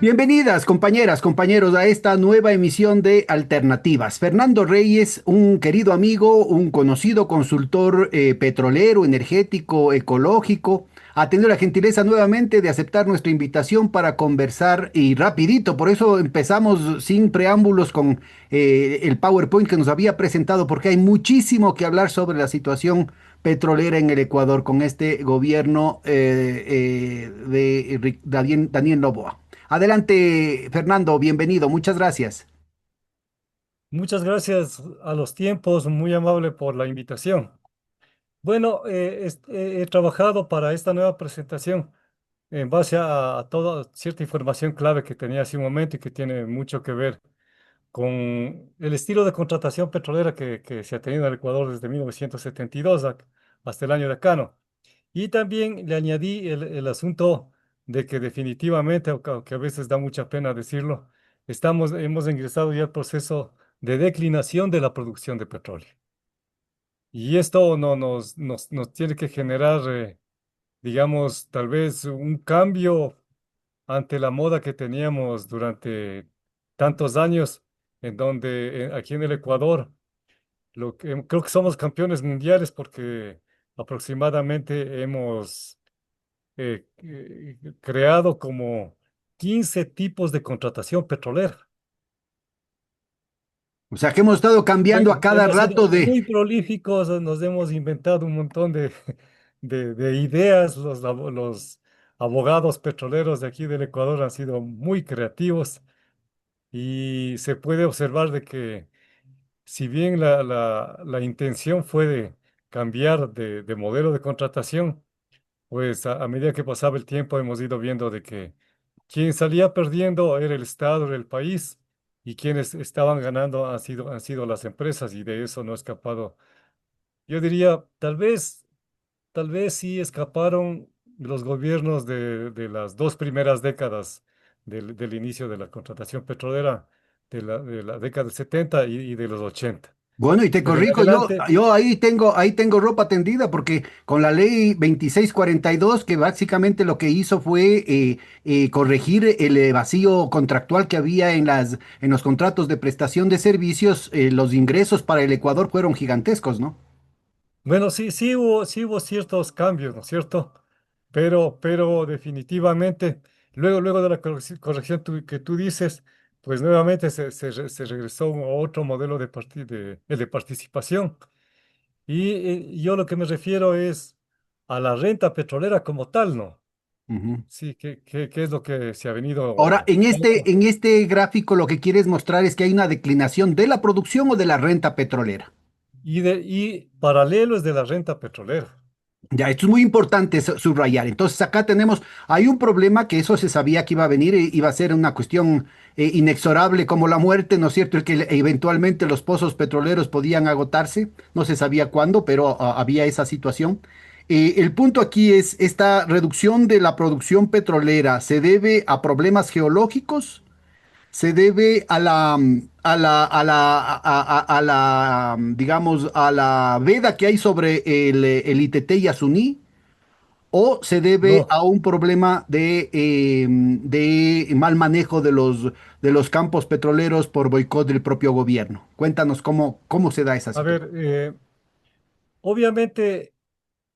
Bienvenidas, compañeras, compañeros, a esta nueva emisión de Alternativas. Fernando Reyes, un querido amigo, un conocido consultor petrolero, energético, ecológico, ha tenido la gentileza nuevamente de aceptar nuestra invitación para conversar y rapidito. Por eso empezamos sin preámbulos con el PowerPoint que nos había presentado, porque hay muchísimo que hablar sobre la situación petrolera en el Ecuador con este gobierno de Daniel Noboa. Adelante, Fernando, bienvenido, muchas gracias. Muchas gracias a los tiempos, muy amable por la invitación. Bueno, he trabajado para esta nueva presentación en base a toda cierta información clave que tenía hace un momento y que tiene mucho que ver con el estilo de contratación petrolera que se ha tenido en el Ecuador desde 1972 hasta el año de Cano. Y también le añadí el asunto de que definitivamente, aunque a veces da mucha pena decirlo, hemos ingresado ya al proceso de declinación de la producción de petróleo. Y esto no, nos tiene que generar, digamos, tal vez un cambio ante la moda que teníamos durante tantos años, en donde aquí en el Ecuador creo que somos campeones mundiales porque aproximadamente hemos creado como 15 tipos de contratación petrolera. O sea que hemos estado cambiando a cada Hemos rato sido de... muy prolíficos, nos hemos inventado un montón de ideas. Los abogados petroleros de aquí del Ecuador han sido muy creativos y se puede observar de que si bien la intención fue de cambiar de modelo de contratación, pues a medida que pasaba el tiempo hemos ido viendo de que quien salía perdiendo era el Estado, era el país, y quienes estaban ganando han sido las empresas, y de eso no ha escapado. Yo diría, tal vez sí escaparon los gobiernos de las dos primeras décadas del inicio de la contratación petrolera, de la década del 70 y de los 80. Bueno, y te Pero en corrijo, adelante, yo ahí tengo ropa tendida porque con la ley 2642, que básicamente lo que hizo fue corregir el vacío contractual que había en los contratos de prestación de servicios, los ingresos para el Ecuador fueron gigantescos, ¿no? bueno, sí hubo ciertos cambios, ¿no es cierto? Pero definitivamente, luego de la corrección que tú dices, pues nuevamente se regresó a otro modelo el de participación. Y yo lo que me refiero es a la renta petrolera como tal, ¿no? Ujú. Sí, ¿qué es lo que se ha Ahora, venido en este gráfico lo que quieres mostrar es que hay una declinación de la producción o de la renta petrolera. y paralelo es de la renta petrolera. Ya, esto es muy importante subrayar. Entonces, acá tenemos, hay un problema que eso se sabía que iba a venir, iba a ser una cuestión inexorable como la muerte, ¿no es cierto? El que eventualmente los pozos petroleros podían agotarse, no se sabía cuándo, pero había esa situación. El punto aquí es, esta reducción de la producción petrolera se debe a problemas geológicos, se debe a digamos, a la veda que hay sobre el ITT y Asuní, o se debe No, a un problema de mal manejo de los campos petroleros por boicot del propio gobierno. Cuéntanos cómo se da esa a situación. ver, obviamente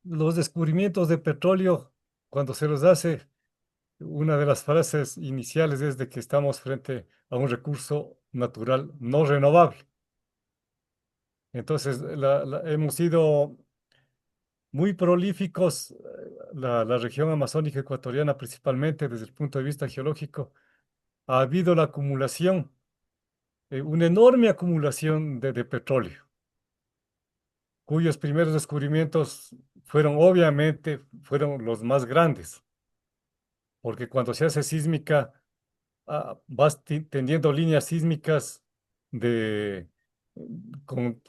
los descubrimientos de petróleo, cuando se los hace, una de las frases iniciales es de que estamos frente a un recurso natural no renovable. Entonces, hemos sido muy prolíficos, la región amazónica ecuatoriana principalmente desde el punto de vista geológico. Ha habido la acumulación, una enorme acumulación de petróleo, cuyos primeros descubrimientos fueron los más grandes, porque cuando se hace sísmica, vas tendiendo líneas sísmicas de, con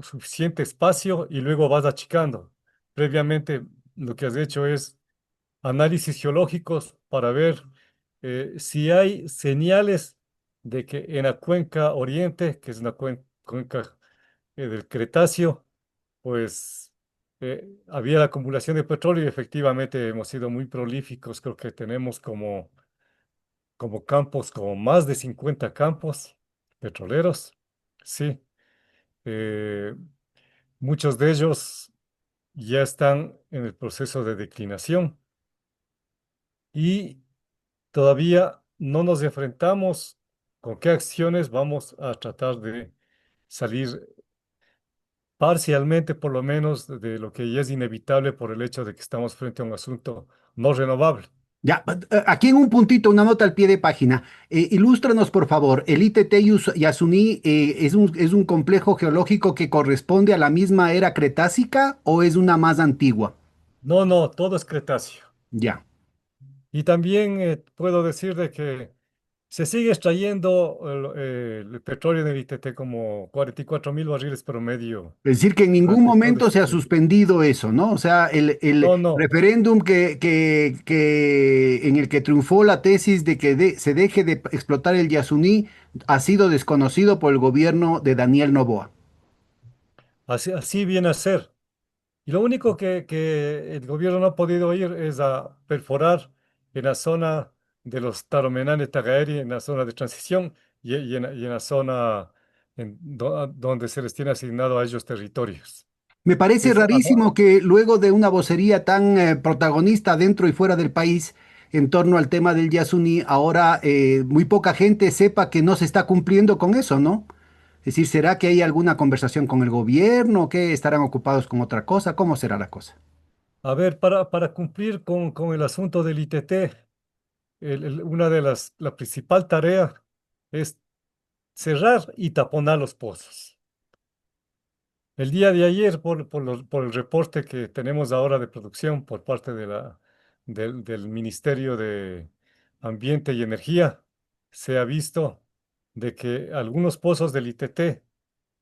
suficiente espacio y luego vas achicando. Previamente, lo que has hecho es análisis geológicos para ver si hay señales de que en la cuenca oriente, que es una cuenca del Cretáceo, pues había la acumulación de petróleo y efectivamente hemos sido muy prolíficos. Creo que tenemos como como campos, como más de 50 campos petroleros. Sí, eh, muchos de ellos ya están en el proceso de declinación y todavía no nos enfrentamos con qué acciones vamos a tratar de salir parcialmente, por lo menos, de lo que ya es inevitable por el hecho de que estamos frente a un asunto no renovable. Ya, aquí en un puntito, una nota al pie de página. Ilústranos, por favor. El ITT Yasuní es un complejo geológico que corresponde a la misma era cretácica o es una más antigua. No, no, todo es Cretáceo. Ya. Y también puedo decir de que se sigue extrayendo el petróleo en el ITT como 44.000 barriles promedio Es decir, que en ningún durante todo momento este se ha tiempo. suspendido eso, ¿no? O sea, el No, no. referéndum en el que triunfó la tesis de que se deje de explotar el Yasuní ha sido desconocido por el gobierno de Daniel Noboa. Así viene a ser. Y lo único que el gobierno no ha podido ir es a perforar en la zona de los Taromenane Tagaeri, en la zona de transición y en la zona donde se les tiene asignado a ellos territorios. Me parece Es, rarísimo que luego de una vocería tan protagonista dentro y fuera del país en torno al tema del Yasuní, ahora muy poca gente sepa que no se está cumpliendo con eso, ¿no? Es decir, ¿será que hay alguna conversación con el gobierno? ¿Que estarán ocupados con otra cosa? ¿Cómo será la cosa? a ver, para cumplir con el asunto del ITT, una de la principal tarea es cerrar y taponar los pozos. El día de ayer, por el reporte que tenemos ahora de producción por parte del Ministerio de Ambiente y Energía, se ha visto de que algunos pozos del ITT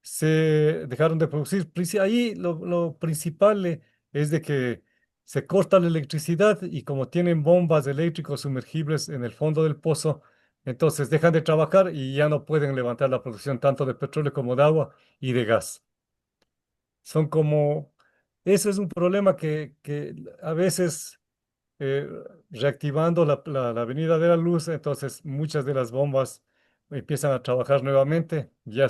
se dejaron de producir. Ahí lo principal es de que se corta la electricidad y como tienen bombas eléctricos sumergibles en el fondo del pozo, entonces dejan de trabajar y ya no pueden levantar la producción tanto de petróleo como de agua y de gas. Son como, eso es un problema que a veces eh, reactivando la venida de la luz, entonces muchas de las bombas empiezan a trabajar nuevamente. Ya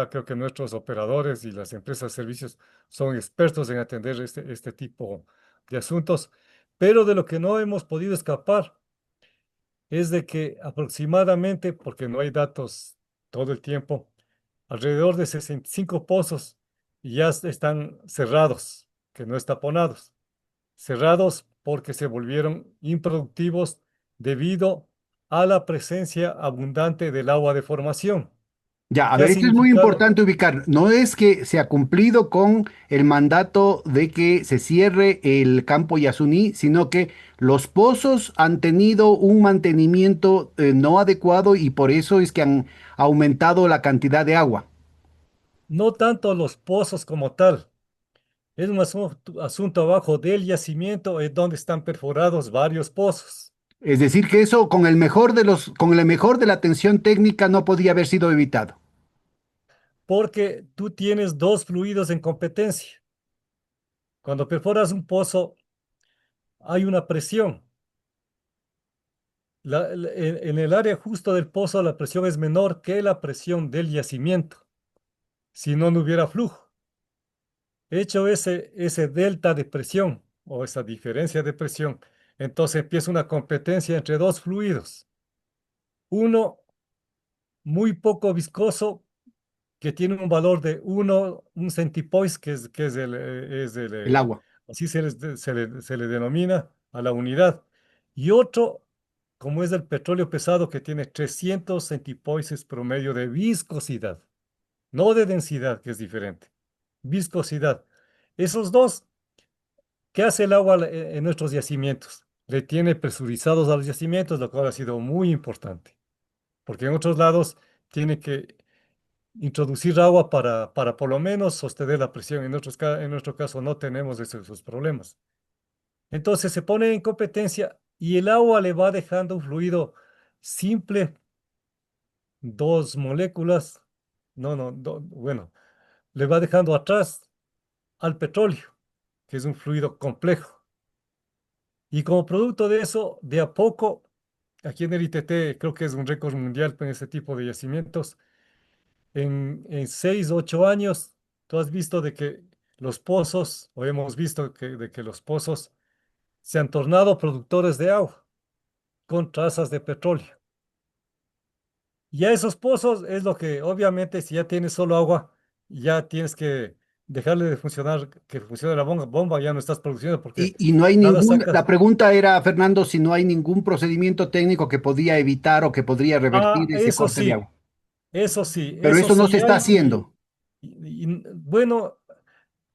creo que nuestros operadores y las empresas de servicios son expertos en atender este tipo de asuntos, pero de lo que no hemos podido escapar es de que aproximadamente, porque no hay datos todo el tiempo, alrededor de 65 pozos ya están cerrados, que no están taponados. Cerrados porque se volvieron improductivos debido a la presencia abundante del agua de formación. Ya, a ¿Qué ha ver, esto es muy significado? importante ubicar. No es que se ha cumplido con el mandato de que se cierre el campo Yasuní, sino que los pozos han tenido un mantenimiento no adecuado y por eso es que han aumentado la cantidad de agua. No tanto los pozos como tal. Es un asunto abajo del yacimiento, es donde están perforados varios pozos. Es decir, que eso con el mejor de con el mejor de la atención técnica no podía haber sido evitado. Porque tú tienes dos fluidos en competencia. Cuando perforas un pozo, hay una presión. En el área justo del pozo, la presión es menor que la presión del yacimiento, si no, no hubiera flujo. Hecho ese delta de presión o esa diferencia de presión, entonces empieza una competencia entre dos fluidos. Uno muy poco viscoso, que tiene un valor de un centipoise, El agua. así se le denomina a la unidad. Y otro, como es el petróleo pesado, que tiene 300 centipoises promedio de viscosidad, no de densidad, que es diferente. Viscosidad. Esos dos, ¿qué hace el agua en nuestros yacimientos? Le tiene presurizados a los yacimientos, lo cual ha sido muy importante, porque en otros lados tiene que introducir agua para por lo menos sostener la presión. En nuestro caso no tenemos esos problemas. Entonces se pone en competencia y el agua le va dejando un fluido simple, dos moléculas, bueno, le va dejando atrás al petróleo, que es un fluido complejo. Y como producto de eso, de a poco aquí en el ITT creo que es un récord mundial en ese tipo de yacimientos. En 6, 8 años, tú has visto de que los pozos, o hemos visto de que los pozos se han tornado productores de agua con trazas de petróleo. Y a esos pozos es lo que, obviamente, si ya tienes solo agua, ya tienes que dejarle de funcionar, que funcione la bomba, ya no estás produciendo porque Y no hay nada ningún, sacas. la pregunta era, Fernando, si no hay ningún procedimiento técnico que podía evitar o que podría Ah, revertir ese corte de agua. eso Pero eso no se sí está hay. haciendo. Bueno,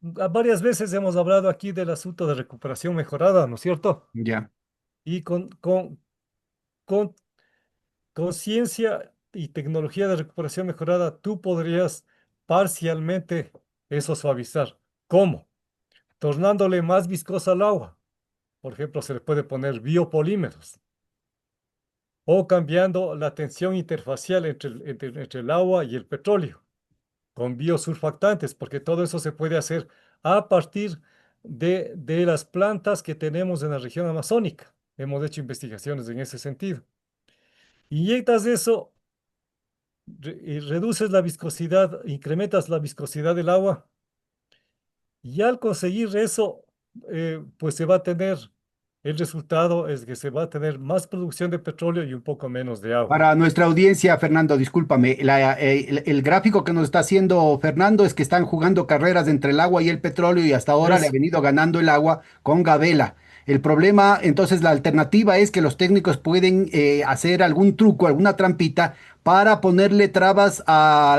varias veces hemos hablado aquí del asunto de recuperación mejorada, ¿no es cierto? Ya. Y con conciencia y tecnología de recuperación mejorada, tú podrías parcialmente eso suavizar. ¿Cómo? Tornándole más viscosa al agua. Por ejemplo, se le puede poner biopolímeros o cambiando la tensión interfacial entre el agua y el petróleo con biosurfactantes, porque todo eso se puede hacer a partir de las plantas que tenemos en la región amazónica. Hemos hecho investigaciones en ese sentido. Inyectas eso y reduces la viscosidad, incrementas la viscosidad del agua y al conseguir eso, pues se va a tener, el resultado es que se va a tener más producción de petróleo y un poco menos de agua. Para nuestra audiencia, Fernando, discúlpame, el gráfico que nos está haciendo Fernando es que están jugando carreras entre el agua y el petróleo y hasta ahora le ha Eso, venido ganando el agua con Gabela. El problema, entonces, la alternativa es que los técnicos pueden hacer algún truco, alguna trampita para ponerle trabas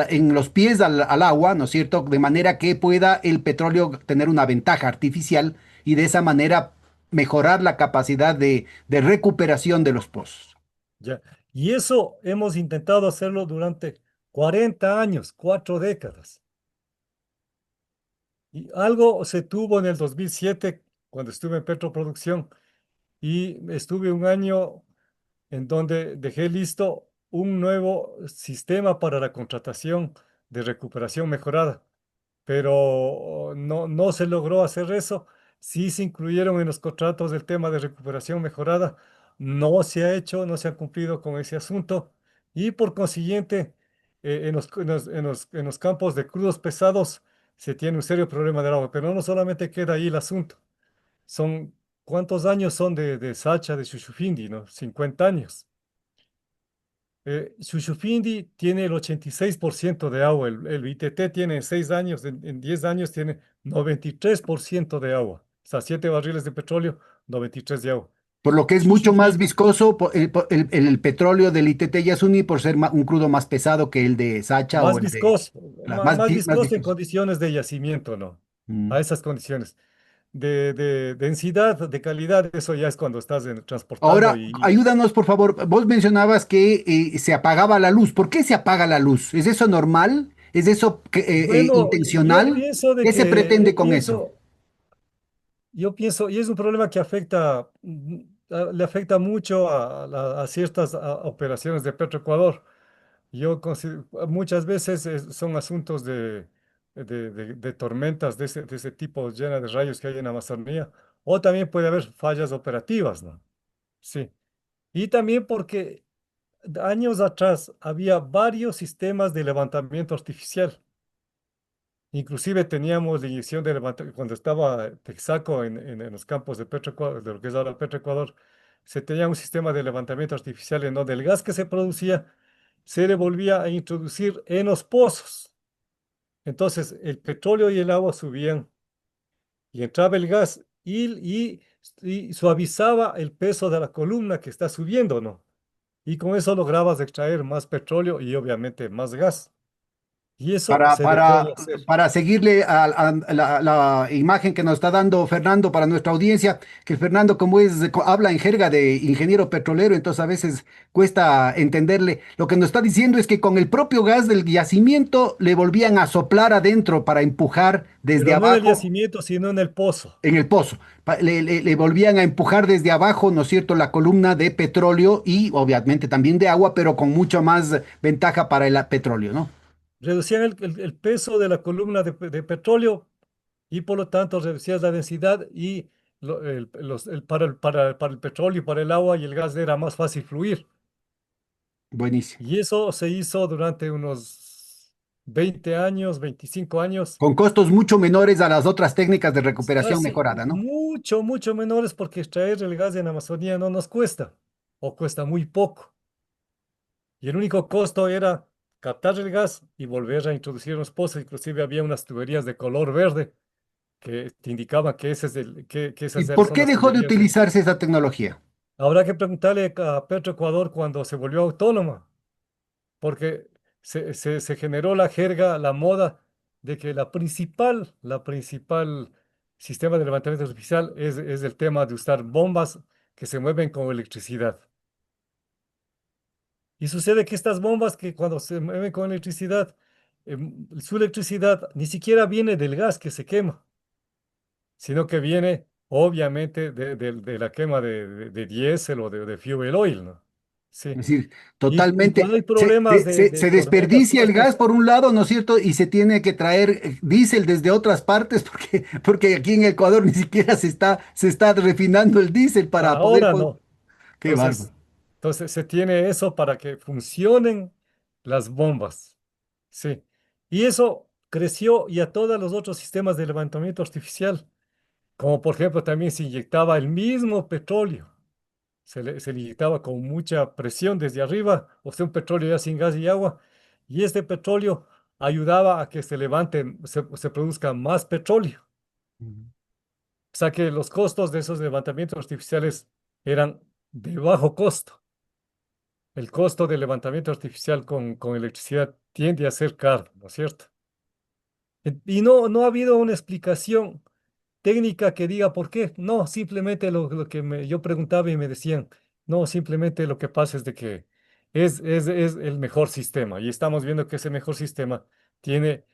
en los pies al agua, ¿no es cierto? De manera que pueda el petróleo tener una ventaja artificial y de esa manera mejorar la capacidad de recuperación de los pozos. ya. Y eso hemos intentado hacerlo durante 40 años, 4 décadas. Y algo se tuvo en el 2007 cuando estuve en Petroproducción y estuve un año en donde dejé listo un nuevo sistema para la contratación de recuperación mejorada, pero no se logró hacer eso. Sí se incluyeron en los contratos del tema de recuperación mejorada, no se ha hecho, no se ha cumplido con ese asunto y por consiguiente en los campos de crudos pesados se tiene un serio problema del agua, pero no solamente queda ahí el asunto. Son, ¿cuántos años son de Sacha, de Shushufindi, ¿no? 50 años. Shushufindi tiene el 86% de agua, el ITT tiene en 6 años, en 10 años tiene 93% de agua. O sea, 7 barriles de petróleo, 93 de agua. Por lo que es mucho más Shushufindi, viscoso el petróleo del ITT Yasuni por ser un crudo más pesado que el de Sacha o más el de viscoso, más más viscoso en viscoso. condiciones de yacimiento, ¿no? Mm. A esas condiciones. De densidad, de calidad, eso ya es cuando estás transportando Ahora, y ayúdanos, por favor. Vos mencionabas que se apagaba la luz. ¿Por qué se apaga la luz? ¿Es eso normal? ¿Es eso bueno, intencional? ¿Qué se pretende con eso? yo pienso, y es un problema que afecta, le afecta mucho a ciertas operaciones de Petroecuador. Muchas veces son asuntos de tormentas de ese tipo llenas de rayos que hay en Amazonía, o también puede haber fallas operativas, ¿no? Sí. Y también porque años atrás había varios sistemas de levantamiento artificial. Inclusive teníamos la inyección de levantamiento, cuando estaba Texaco en los campos de Petroecuador, de lo que es ahora Petroecuador, se tenía un sistema de levantamiento artificial en donde el gas que se producía se le volvía a introducir en los pozos. Entonces el petróleo y el agua subían y entraba el gas y suavizaba el peso de la columna que está subiendo, ¿no? Y con eso lograbas extraer más petróleo y obviamente más gas. Y eso Para, se dejó de para, hacer. para seguirle a la imagen que nos está dando Fernando para nuestra audiencia, que Fernando, como habla en jerga de ingeniero petrolero, entonces a veces cuesta entenderle. Lo que nos está diciendo es que con el propio gas del yacimiento le volvían a soplar adentro para empujar desde Pero no en el abajo yacimiento, sino en el pozo. en el pozo. Le volvían a empujar desde abajo, ¿no es cierto?, la columna de petróleo y obviamente también de agua, pero con mucho más ventaja para el petróleo, ¿no? Reducían el peso de la columna de petróleo y por lo tanto reducías la densidad y para el petróleo y para el agua y el gas era más fácil fluir. Buenísimo. Y eso se hizo durante unos 20 años, 25 años. Con costos mucho menores a las otras técnicas de recuperación Casi mejorada, ¿no? mucho, mucho menores porque extraer el gas en Amazonía no nos cuesta o cuesta muy poco. Y el único costo era captar el gas y volver a introducir en los pozos. Inclusive había unas tuberías de color verde que te indicaban que, que ¿Y esas por son qué las dejó de tuberías de... utilizarse esa tecnología? Habrá que preguntarle a Petroecuador cuando se volvió autónoma, porque se generó la jerga, la moda de que la principal sistema de levantamiento artificial es el tema de usar bombas que se mueven con electricidad. Y sucede que estas bombas que cuando se mueven con electricidad, su electricidad ni siquiera viene del gas que se quema, sino que viene obviamente de la quema de diésel o de fuel oil, ¿no? Sí. Es decir, Y totalmente, cuando hay problemas de se tormentas desperdicia el gas fuertes, por un lado, ¿no es cierto? Y se tiene que traer diésel desde otras partes porque aquí en Ecuador ni siquiera se está refinando el diésel para poder... ahora no. Qué bárbaro. Entonces se tiene eso para que funcionen las bombas. Sí. Y eso creció y a todos los otros sistemas de levantamiento artificial. Como por ejemplo también se inyectaba el mismo petróleo, se le inyectaba con mucha presión desde arriba, o sea, un petróleo ya sin gas y agua, y este petróleo ayudaba a que se levante, se produzca más petróleo. O sea que los costos de esos levantamientos artificiales eran de bajo costo. El costo del levantamiento artificial con electricidad tiende a ser caro, ¿no es cierto? Y no ha habido una explicación técnica que diga por qué. No, simplemente lo que yo preguntaba y me decían, no, simplemente lo que pasa es de que es el mejor sistema y estamos viendo que ese mejor sistema tiene,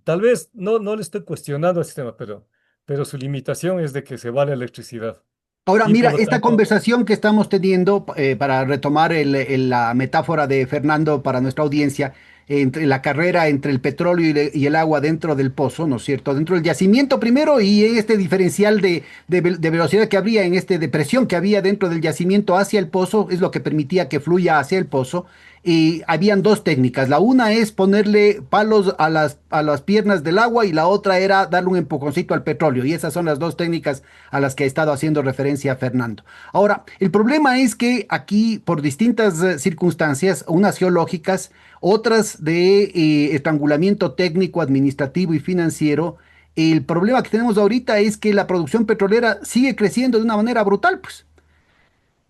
tal vez no le estoy cuestionando al sistema, pero su limitación es de que se vale electricidad Ahora, y mira, por lo esta tanto, conversación que estamos teniendo, para retomar la metáfora de Fernando para nuestra audiencia, entre la carrera entre el petróleo y el agua dentro del pozo, ¿no es cierto? Dentro del yacimiento primero y en este diferencial de velocidad que había, en este de presión que había dentro del yacimiento hacia el pozo, es lo que permitía que fluya hacia el pozo. Y habían dos técnicas. La una es ponerle palos a las piernas del agua y la otra era darle un empujoncito al petróleo. Y esas son las dos técnicas a las que ha estado haciendo referencia Fernando. Ahora, el problema es que aquí, por distintas circunstancias, unas geológicas, otras de estrangulamiento técnico, administrativo y financiero, el problema que tenemos ahorita es que la producción petrolera sigue creciendo de una manera brutal, pues.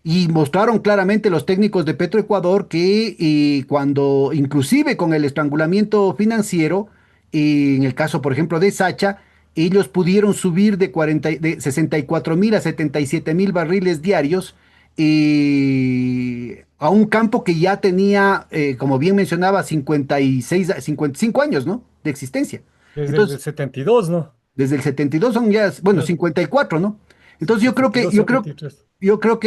Y mostraron claramente los técnicos de Petroecuador que cuando, inclusive con el estrangulamiento financiero, en el caso, por ejemplo, de Sacha, ellos pudieron subir de 64.000 a 77.000 barriles diarios a un campo que ya tenía, como bien mencionaba, 56, 55 años, ¿no? De existencia. desde el Entonces, 72, ¿no? desde el 72 son ya, bueno, Claro, 54, ¿no? sí, Entonces 72, 73. yo creo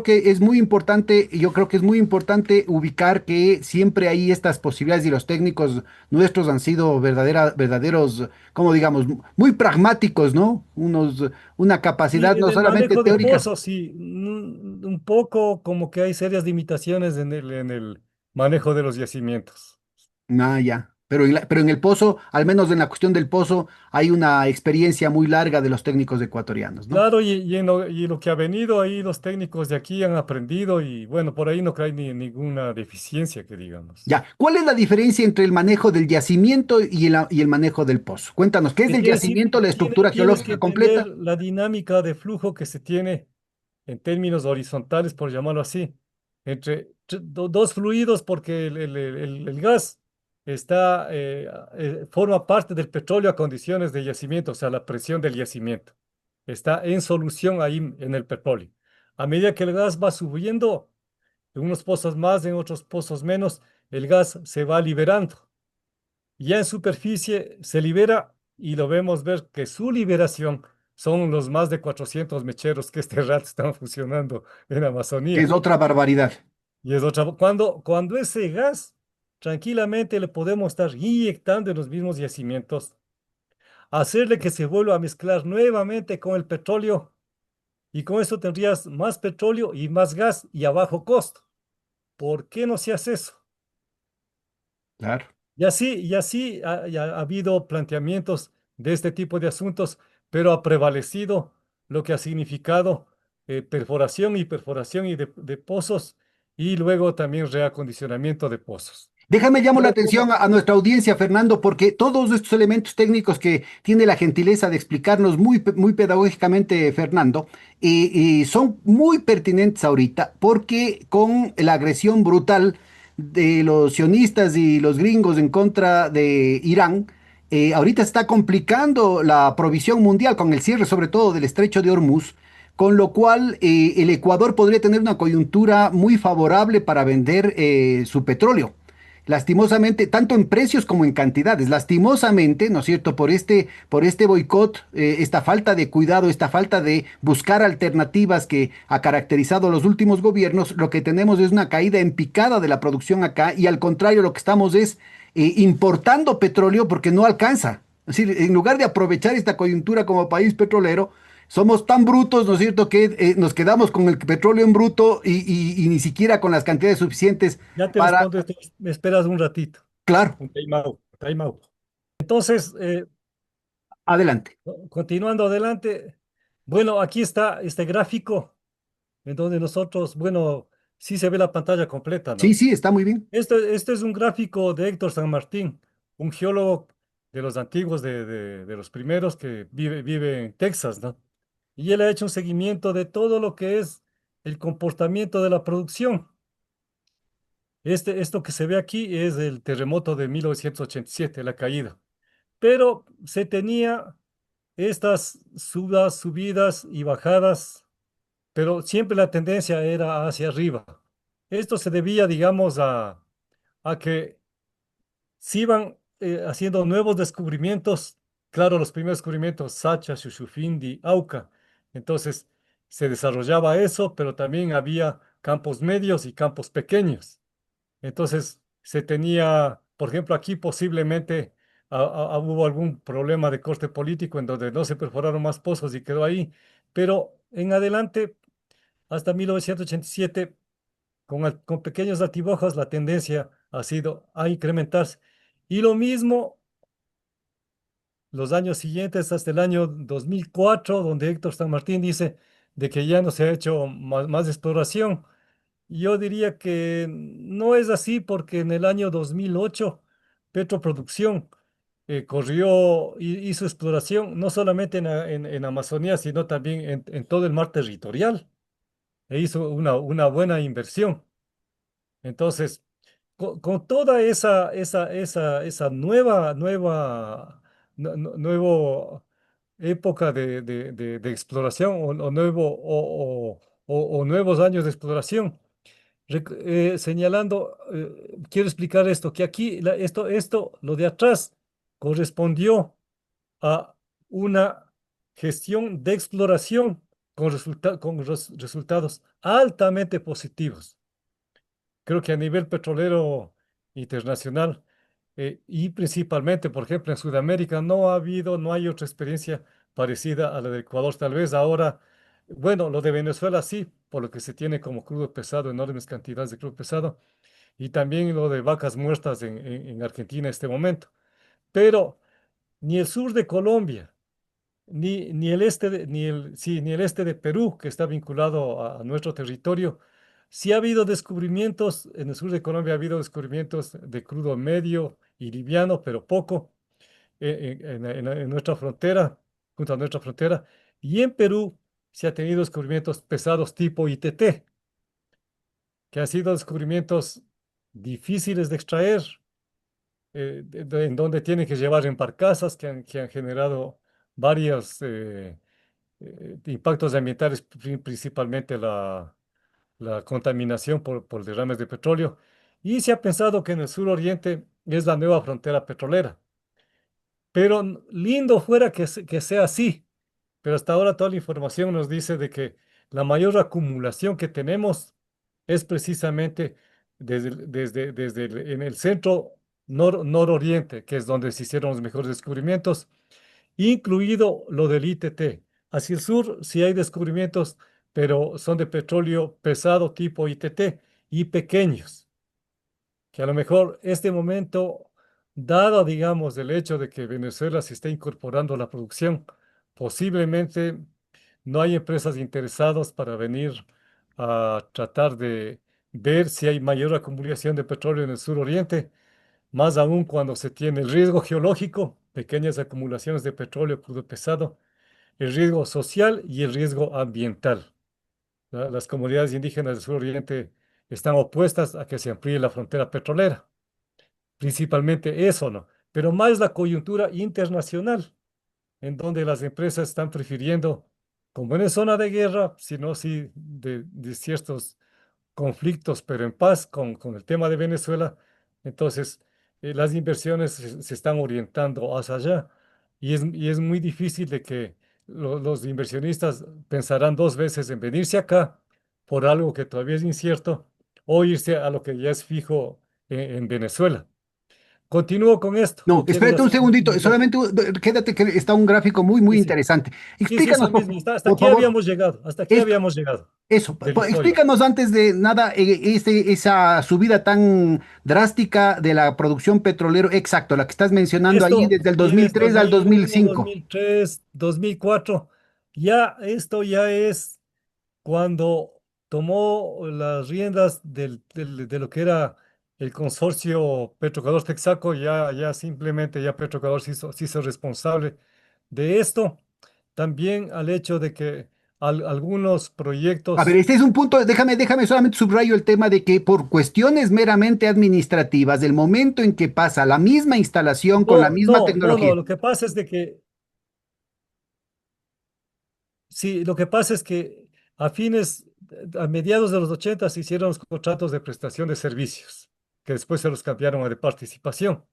que es muy importante, yo creo que es muy importante ubicar que siempre hay estas posibilidades y los técnicos nuestros han sido verdaderos, como digamos, muy pragmáticos, ¿no? Una Y capacidad en no el solamente manejo de teórica. pozos, sí, un poco como que hay serias limitaciones en el manejo de los yacimientos. Ah, ya. Pero en el pozo, al menos en la cuestión del pozo, hay una experiencia muy larga de los técnicos ecuatorianos, ¿no? Claro, y lo que ha venido ahí, los técnicos de aquí han aprendido y bueno, por ahí no hay ninguna deficiencia que digamos. Ya, ¿cuál es la diferencia entre el manejo del yacimiento y el manejo del pozo? Cuéntanos, ¿qué es Que el yacimiento, la estructura tienes que geológica entender completa? la dinámica de flujo que se tiene en términos horizontales, por llamarlo así, entre dos fluidos, porque el gas forma parte del petróleo a condiciones de yacimiento, o sea, la presión del yacimiento. Está en solución ahí en el petróleo. A medida que el gas va subiendo, en unos pozos más, en otros pozos menos, el gas se va liberando. Ya en superficie se libera y lo vemos ver que su liberación son los más de 400 mecheros que este rato están funcionando en Que es Amazonía. otra barbaridad. Y es otra, cuando ese gas tranquilamente le podemos estar inyectando en los mismos yacimientos, hacerle que se vuelva a mezclar nuevamente con el petróleo y con eso tendrías más petróleo y más gas y a bajo costo. ¿Por qué no se hace eso? Claro. Y así ya ha habido planteamientos de este tipo de asuntos, pero ha prevalecido lo que ha significado perforación y de pozos y luego también reacondicionamiento de pozos. Déjame llamo la Pero atención a nuestra audiencia, Fernando, porque todos estos elementos técnicos que tiene la gentileza de explicarnos muy pedagógicamente, Fernando, son muy pertinentes ahorita, porque con la agresión brutal de los sionistas y los gringos en contra de Irán, ahorita está complicando la provisión mundial con el cierre, sobre todo del estrecho de Hormuz, con lo cual el Ecuador podría tener una coyuntura muy favorable para vender su petróleo. Lastimosamente, tanto en precios como en cantidades, lastimosamente, ¿no es cierto? Por este boicot, esta falta de cuidado, esta falta de buscar alternativas que ha caracterizado los últimos gobiernos, lo que tenemos es una caída en picada de la producción acá y al contrario, lo que estamos es importando petróleo porque no alcanza. Es decir, en lugar de aprovechar esta coyuntura como país petrolero, somos tan brutos, ¿no es cierto?, que nos quedamos con el petróleo en bruto y ni siquiera con las cantidades suficientes ya te para, respondo esto, me esperas un ratito, claro, un time out, time out. Entonces, adelante. continuando adelante, bueno, aquí está este gráfico en donde nosotros, bueno, sí se ve la pantalla completa, Sí, ¿no? sí, está muy bien. Este es un gráfico de Héctor San Martín, un geólogo de los antiguos, de los primeros que vive en Texas, ¿no? Y él ha hecho un seguimiento de todo lo que es el comportamiento de la producción. Esto que se ve aquí es el terremoto de 1987, la caída. Pero se tenía estas subidas y bajadas, pero siempre la tendencia era hacia arriba. Esto se debía, digamos, a que se iban haciendo nuevos descubrimientos. Claro, los primeros descubrimientos, Sacha, Shushufindi, Auca. Entonces, se desarrollaba eso, pero también había campos medios y campos pequeños. Entonces, se tenía, por ejemplo, aquí posiblemente hubo algún problema de corte político en donde no se perforaron más pozos y quedó ahí. Pero en adelante, hasta 1987, con pequeños altibajos, la tendencia ha sido a incrementarse. Y lo mismo los años siguientes, hasta el año 2004, donde Héctor San Martín dice de que ya no se ha hecho más exploración. Yo diría que no es así porque en el año 2008 Petroproducción hizo exploración no solamente en Amazonía, sino también en todo el mar territorial e hizo una buena inversión. Entonces, con toda esa nuevo época de exploración o nuevos años de exploración, señalando, quiero explicar esto, que aquí lo de atrás correspondió a una gestión de exploración con resultados altamente positivos. Creo que a nivel petrolero internacional y principalmente, por ejemplo, en Sudamérica, no hay otra experiencia parecida a la de Ecuador. Tal vez ahora, bueno, lo de Venezuela sí, por lo que se tiene como crudo pesado, enormes cantidades de crudo pesado, y también lo de vacas muertas en Argentina en este momento. Pero ni el sur de Colombia, ni el este ni el este de Perú, que está vinculado a nuestro territorio. Sí ha habido descubrimientos, en el sur de Colombia ha habido descubrimientos de crudo medio y liviano, pero poco, en nuestra frontera, junto a nuestra frontera. Y en Perú se ha tenido descubrimientos pesados tipo ITT, que han sido descubrimientos difíciles de extraer, en donde tienen que llevar en barcazas que han generado varios impactos ambientales, principalmente la contaminación por derrames de petróleo. Y se ha pensado que en el sur oriente es la nueva frontera petrolera. Pero lindo fuera que sea así. Pero hasta ahora toda la información nos dice de que la mayor acumulación que tenemos es precisamente en el centro nororiente, que es donde se hicieron los mejores descubrimientos, incluido lo del ITT. Hacia el sur sí hay descubrimientos, pero son de petróleo pesado tipo ITT y pequeños, que a lo mejor este momento, dado, digamos, el hecho de que Venezuela se está incorporando a la producción, posiblemente no hay empresas interesadas para venir a tratar de ver si hay mayor acumulación de petróleo en el suroriente, más aún cuando se tiene el riesgo geológico, pequeñas acumulaciones de petróleo crudo pesado, el riesgo social y el riesgo ambiental. Las comunidades indígenas del suroriente están opuestas a que se amplíe la frontera petrolera, principalmente eso, ¿no? Pero más la coyuntura internacional, en donde las empresas están prefiriendo, como no es zona de guerra, sino sí de ciertos conflictos, pero en paz con el tema de Venezuela, entonces las inversiones se están orientando hacia allá y es muy difícil de que los inversionistas pensarán dos veces en venirse acá por algo que todavía es incierto o irse a lo que ya es fijo en Venezuela. Continúo con esto No, o quieres espérate un hacer segundito, continuidad. solamente quédate que está un gráfico muy, muy Sí, sí, interesante. sí, sí, Explícanos, eso mismo. Hasta por aquí favor, habíamos llegado, hasta aquí esto, habíamos llegado eso. de la historia. Explícanos antes de nada esa subida tan drástica de la producción petrolera, exacto, la que estás mencionando ahí Esto desde el tienes 2003 al 2001, 2005. 2003, 2004. Ya esto ya es cuando tomó las riendas de lo que era el consorcio Petroecuador Texaco, ya simplemente ya Petroecuador se hizo responsable de esto. También al hecho de que algunos A ver, proyectos, este es un punto, déjame solamente subrayo el tema de que por cuestiones meramente administrativas, del momento en que pasa la misma instalación con la no, misma no, no, no, tecnología. lo que pasa es de que sí, lo que pasa es que a mediados de los 80 se hicieron los contratos de prestación de servicios, que después se los cambiaron a de participación.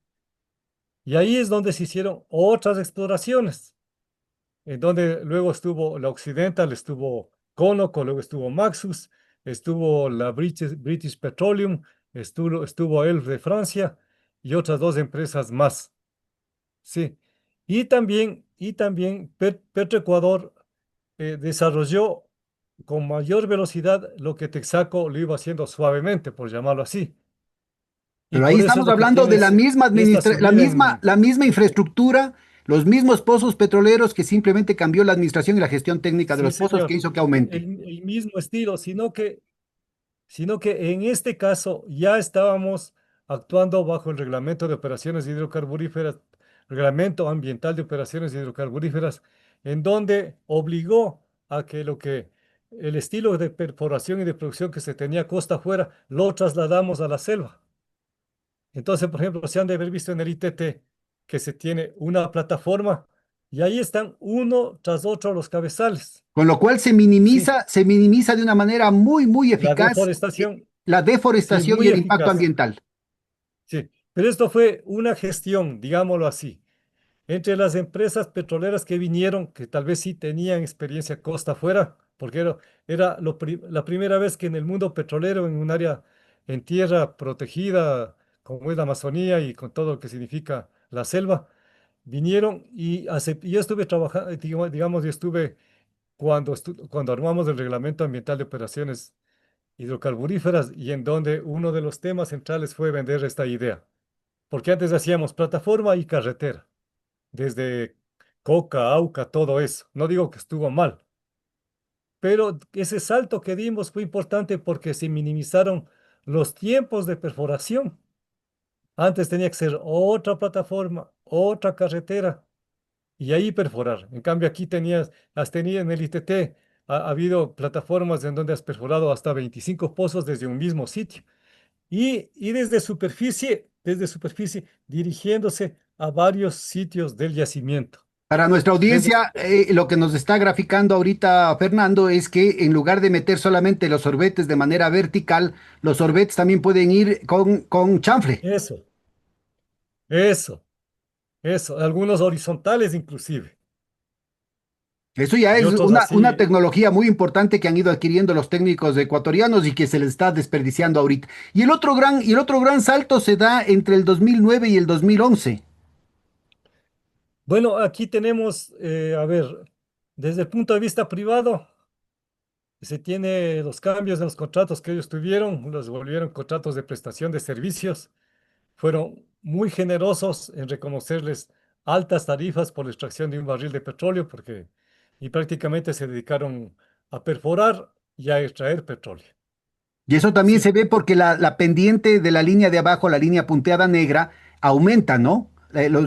Y ahí es donde se hicieron otras exploraciones, en donde luego estuvo la Occidental, estuvo Conoco, luego estuvo Maxus, estuvo la British Petroleum, estuvo ELF de Francia y otras dos empresas más. Sí. Y también Petroecuador desarrolló con mayor velocidad lo que Texaco lo iba haciendo suavemente, por llamarlo así. Y Pero ahí por eso es estamos lo que hablando de la tienes misma esta subida en... la misma Sí, infraestructura, los mismos pozos petroleros que simplemente cambió la administración y la gestión técnica de sí, los pozos que señor. hizo que aumente. El mismo estilo, sino que en este caso ya estábamos actuando bajo el Reglamento de Operaciones Hidrocarburíferas, Reglamento Ambiental de Operaciones Hidrocarburíferas, en donde obligó a que el estilo de perforación y de producción que se tenía costa afuera lo trasladamos a la selva. Entonces, por ejemplo, se han de haber visto en el ITT que se tiene una plataforma y ahí están uno tras otro los cabezales. Con lo cual Sí, se minimiza de una manera muy, muy la eficaz deforestación, la sí, deforestación y muy el impacto eficaz. ambiental. Sí, pero esto fue una gestión, digámoslo así, entre las empresas petroleras que vinieron, que tal vez sí tenían experiencia costa afuera, porque era la primera vez que en el mundo petrolero, en un área en tierra protegida, como es la Amazonía y con todo lo que significa la selva, vinieron y yo estuve trabajando, digamos, yo estuve cuando armamos el Reglamento Ambiental de Operaciones Hidrocarburíferas y en donde uno de los temas centrales fue vender esta idea. Porque antes hacíamos plataforma y carretera, desde Coca, Auca, todo eso. No digo que estuvo mal, pero ese salto que dimos fue importante porque se minimizaron los tiempos de perforación. Antes tenía que ser otra plataforma, otra carretera y ahí perforar. En cambio, aquí has tenido en el ITT, ha habido plataformas en donde has perforado hasta 25 pozos desde un mismo sitio. Y desde superficie, dirigiéndose a varios sitios del yacimiento. Para nuestra Desde, audiencia, lo que nos está graficando ahorita Fernando es que en lugar de meter solamente los sorbetes de manera vertical, los sorbetes también pueden ir con chanfle. eso, eso, eso, algunos horizontales inclusive, Eso ya y es otros una así. tecnología muy importante que han ido adquiriendo los técnicos ecuatorianos y que se les está desperdiciando ahorita. Y el otro gran salto se da entre el 2009 y el 2011. Bueno, aquí tenemos, a ver, desde el punto de vista privado, se tiene los cambios de los contratos que ellos tuvieron, los volvieron contratos de prestación de servicios. Fueron muy generosos en reconocerles altas tarifas por la extracción de un barril de petróleo, y prácticamente se dedicaron a perforar y a extraer petróleo. Y eso también Sí, se ve porque la pendiente de la línea de abajo, la línea punteada negra, aumenta, ¿no?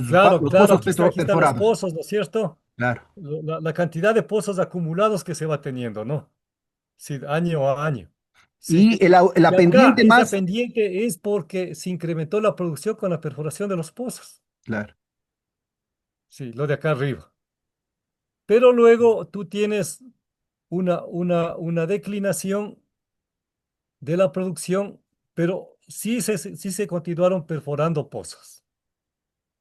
claro, Los claro, pozos aquí están los perforados. pozos, ¿no es cierto? Claro. La cantidad de pozos acumulados que se va teniendo, ¿no? Sí, año a año. Sí. Y la Y acá, pendiente esa más, pendiente es porque se incrementó la producción con la perforación de los pozos. claro. Sí, lo de acá arriba. Pero luego tú tienes una declinación de la producción, pero sí se continuaron perforando pozos.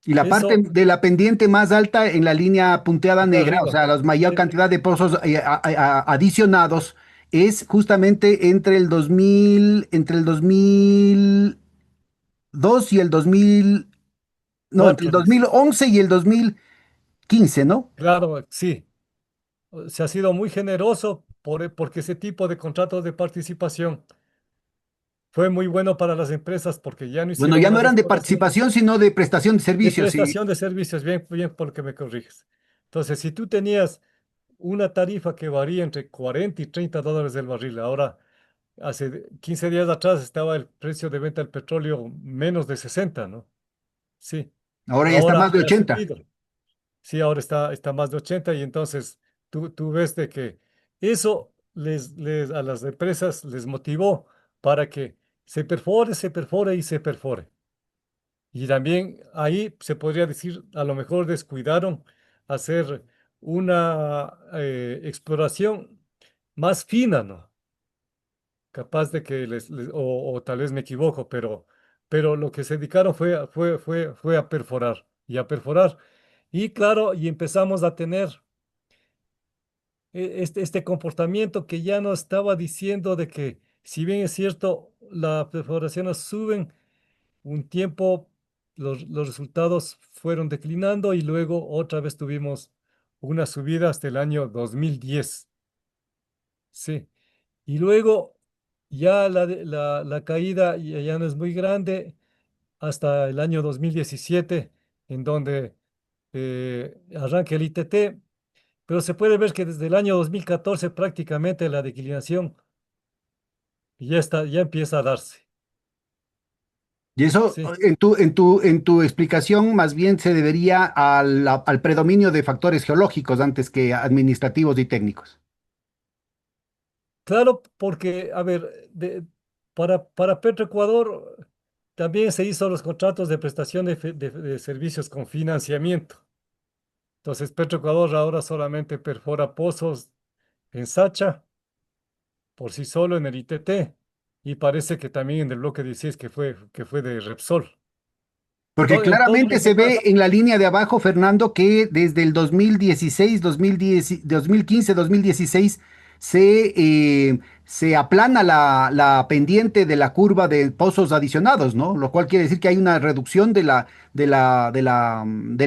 Y la parte Eso, de la pendiente más alta en la línea punteada acá negra, o arriba. sea, la mayor Eh, cantidad de pozos adicionados, es justamente entre el 2002 y el 2000, no, entre el Cuatro, dos dice. mil once y el 2015, ¿no? Claro, sí. Se ha sido muy generoso porque ese tipo de contratos de participación fue muy bueno para las empresas porque ya no Bueno, hicieron ya no más eran de exploración participación, sino de prestación de de servicios. Y prestación de servicios, bien, bien porque me corriges. Entonces, si tú tenías una tarifa que varía entre 40 y $30 del barril, ahora, hace 15 días atrás estaba el precio de venta del petróleo menos de 60, ¿no? Sí, ahora ya está ahora más de ya ha 80. subido. Sí, ahora está más de 80 y entonces tú ves de que eso a las empresas les motivó para que se perfore y se perfore. Y también ahí se podría decir, a lo mejor descuidaron hacer una exploración más fina, ¿no? Capaz de que o tal vez me equivoco, pero lo que se dedicaron fue a perforar y a perforar. Y claro, y empezamos a tener este comportamiento que ya nos estaba diciendo de que, si bien es cierto, las perforaciones suben, un tiempo los resultados fueron declinando y luego otra vez tuvimos una subida hasta el año 2010. Sí. Y luego ya la caída ya no es muy grande hasta el año 2017, en donde arranca el ITT, pero se puede ver que desde el año 2014 prácticamente la declinación ya empieza a darse. Y eso, Sí, en tu explicación, más bien se debería al predominio de factores geológicos antes que administrativos y técnicos. claro, porque, a ver, para Petroecuador también se hizo los contratos de prestación de servicios con financiamiento. Entonces, Petroecuador ahora solamente perfora pozos en Sacha por sí solo en el ITT y parece que también en el bloque 16 que fue de Repsol. Porque En todos claramente los se ve demás, en la línea de abajo, Fernando, que desde el 2016, 2010, 2015, 2016, se aplana la pendiente de la curva de pozos adicionados, ¿no? Lo cual quiere decir que hay una reducción del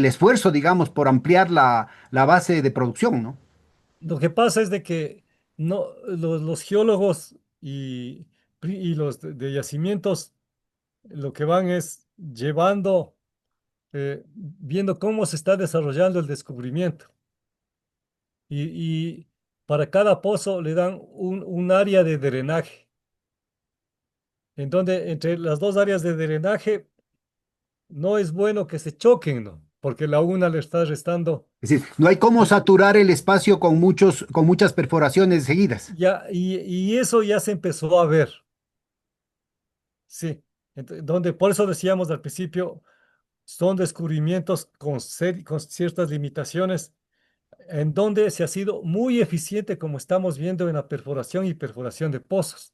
esfuerzo, digamos, por ampliar la base de producción, ¿no? lo que pasa es de que no, los geólogos y los de yacimientos lo que van es viendo cómo se está desarrollando el descubrimiento. Y para cada pozo le dan un área de drenaje, en donde entre las dos áreas de drenaje no es bueno que se choquen, ¿no? Porque la una le está restando. Es decir, no hay cómo Y, saturar el espacio con muchas perforaciones seguidas. y eso ya se empezó a ver, sí. Donde, por eso decíamos al principio, son descubrimientos con ciertas limitaciones, en donde se ha sido muy eficiente, como estamos viendo en la perforación y perforación de pozos.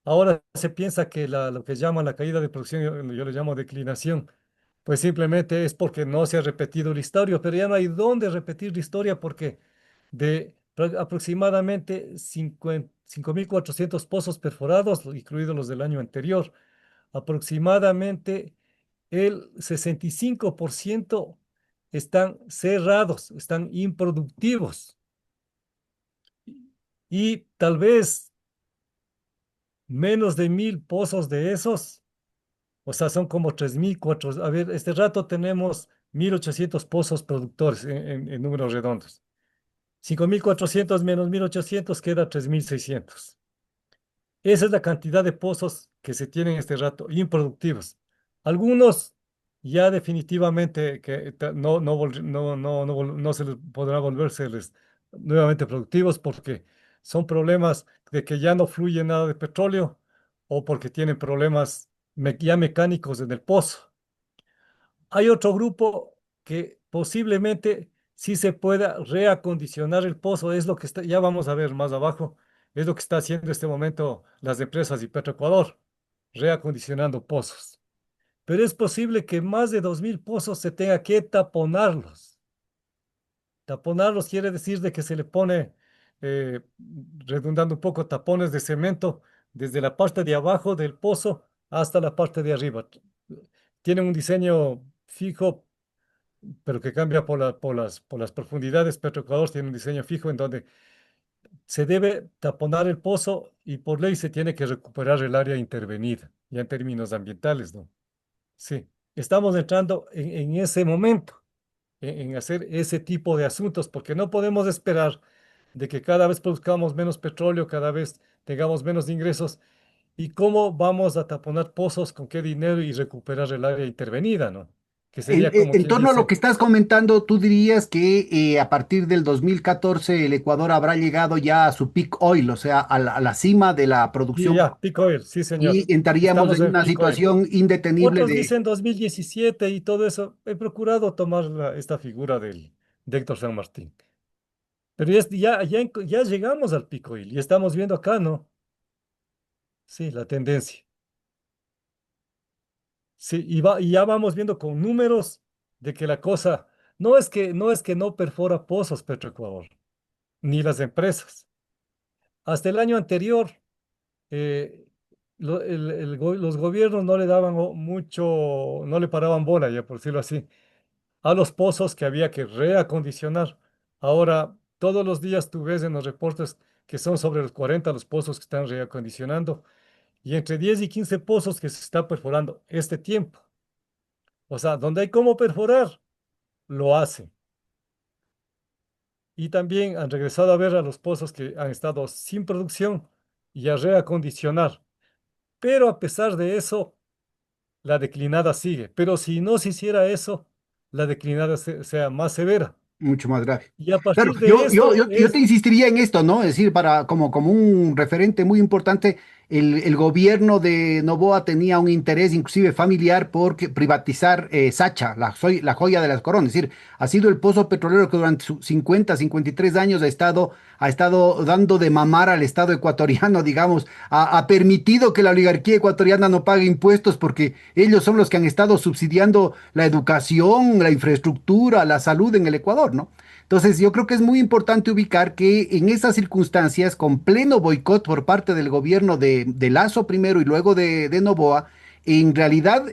Ahora se piensa que lo que llaman la caída de producción, yo le llamo declinación, pues simplemente es porque no se ha repetido la historia, pero ya no hay dónde repetir la historia porque aproximadamente 5.400 pozos perforados, incluidos los del año anterior, aproximadamente el 65% están cerrados, están improductivos. Y tal vez menos de 1.000 pozos de esos, o sea, son como 3.000, a ver, este rato tenemos 1.800 pozos productores en números redondos. 5.400 menos 1.800 queda 3.600. Esa es la cantidad de pozos que se tienen en este rato, improductivos. Algunos ya definitivamente que no se les podrá volverse nuevamente productivos porque son problemas de que ya no fluye nada de petróleo o porque tienen problemas ya mecánicos en el pozo. Hay otro grupo que posiblemente sí se pueda reacondicionar el pozo, es lo que está, ya vamos a ver más abajo, es lo que está haciendo en este momento las empresas y Petroecuador, reacondicionando pozos. Pero es posible que más de 2.000 pozos se tenga que taponarlos. Taponarlos quiere decir de que se le pone, eh, redundando un poco, tapones de cemento desde la parte de abajo del pozo hasta la parte de arriba. Tienen un diseño fijo pero que cambia por las profundidades. Petroecuador tiene un diseño fijo en donde se debe taponar el pozo y por ley se tiene que recuperar el área intervenida, ya en términos ambientales, ¿no? Sí, estamos entrando en ese momento, en hacer ese tipo de asuntos, porque no podemos esperar de que cada vez produzcamos menos petróleo, cada vez tengamos menos ingresos. ¿Y cómo vamos a taponar pozos? ¿Con qué dinero y recuperar el área intervenida, ¿no? Que sería como En quien torno a lo dice. que estás comentando, tú dirías que a partir del 2014 el Ecuador habrá llegado ya a su peak oil, o sea, a la cima de la Sí, producción, ya, peak oil, sí, señor. y entraríamos Estamos en en una peak oil. situación indetenible Otros de... dicen 2017 y todo eso. He procurado tomar esta figura de Héctor San Martín. Pero ya llegamos al peak oil y estamos viendo acá, ¿no? Sí, la tendencia. Sí, y ya vamos viendo con números de que la cosa no es que no perfora pozos Petroecuador, ni las empresas. Hasta el año anterior, eh, los gobiernos no le daban mucho, no le paraban bola, ya por decirlo así, a los pozos que había que reacondicionar. Ahora, todos los días tú ves en los reportes que son sobre los 40 los pozos que están reacondicionando y entre 10 y 15 pozos que se está perforando este tiempo. O sea, donde hay cómo perforar, lo hacen. Y también han regresado a ver a los pozos que han estado sin producción y a reacondicionar. Pero a pesar de eso, la declinada sigue. Pero si no se hiciera eso, la declinada sea más severa. Mucho más grave. Y a Claro, partir de esto yo te es, insistiría en esto, ¿no? Es decir, como un referente muy importante, el gobierno de Noboa tenía un interés, inclusive familiar, por privatizar Sacha, la joya de las coronas. Es decir, ha sido el pozo petrolero que durante 53 años ha estado dando de mamar al Estado ecuatoriano, digamos, ha permitido que la oligarquía ecuatoriana no pague impuestos porque ellos son los que han estado subsidiando la educación, la infraestructura, la salud en el Ecuador, ¿no? Entonces, yo creo que es muy importante ubicar que en esas circunstancias, con pleno boicot por parte del gobierno de Lazo primero y luego de Noboa, en realidad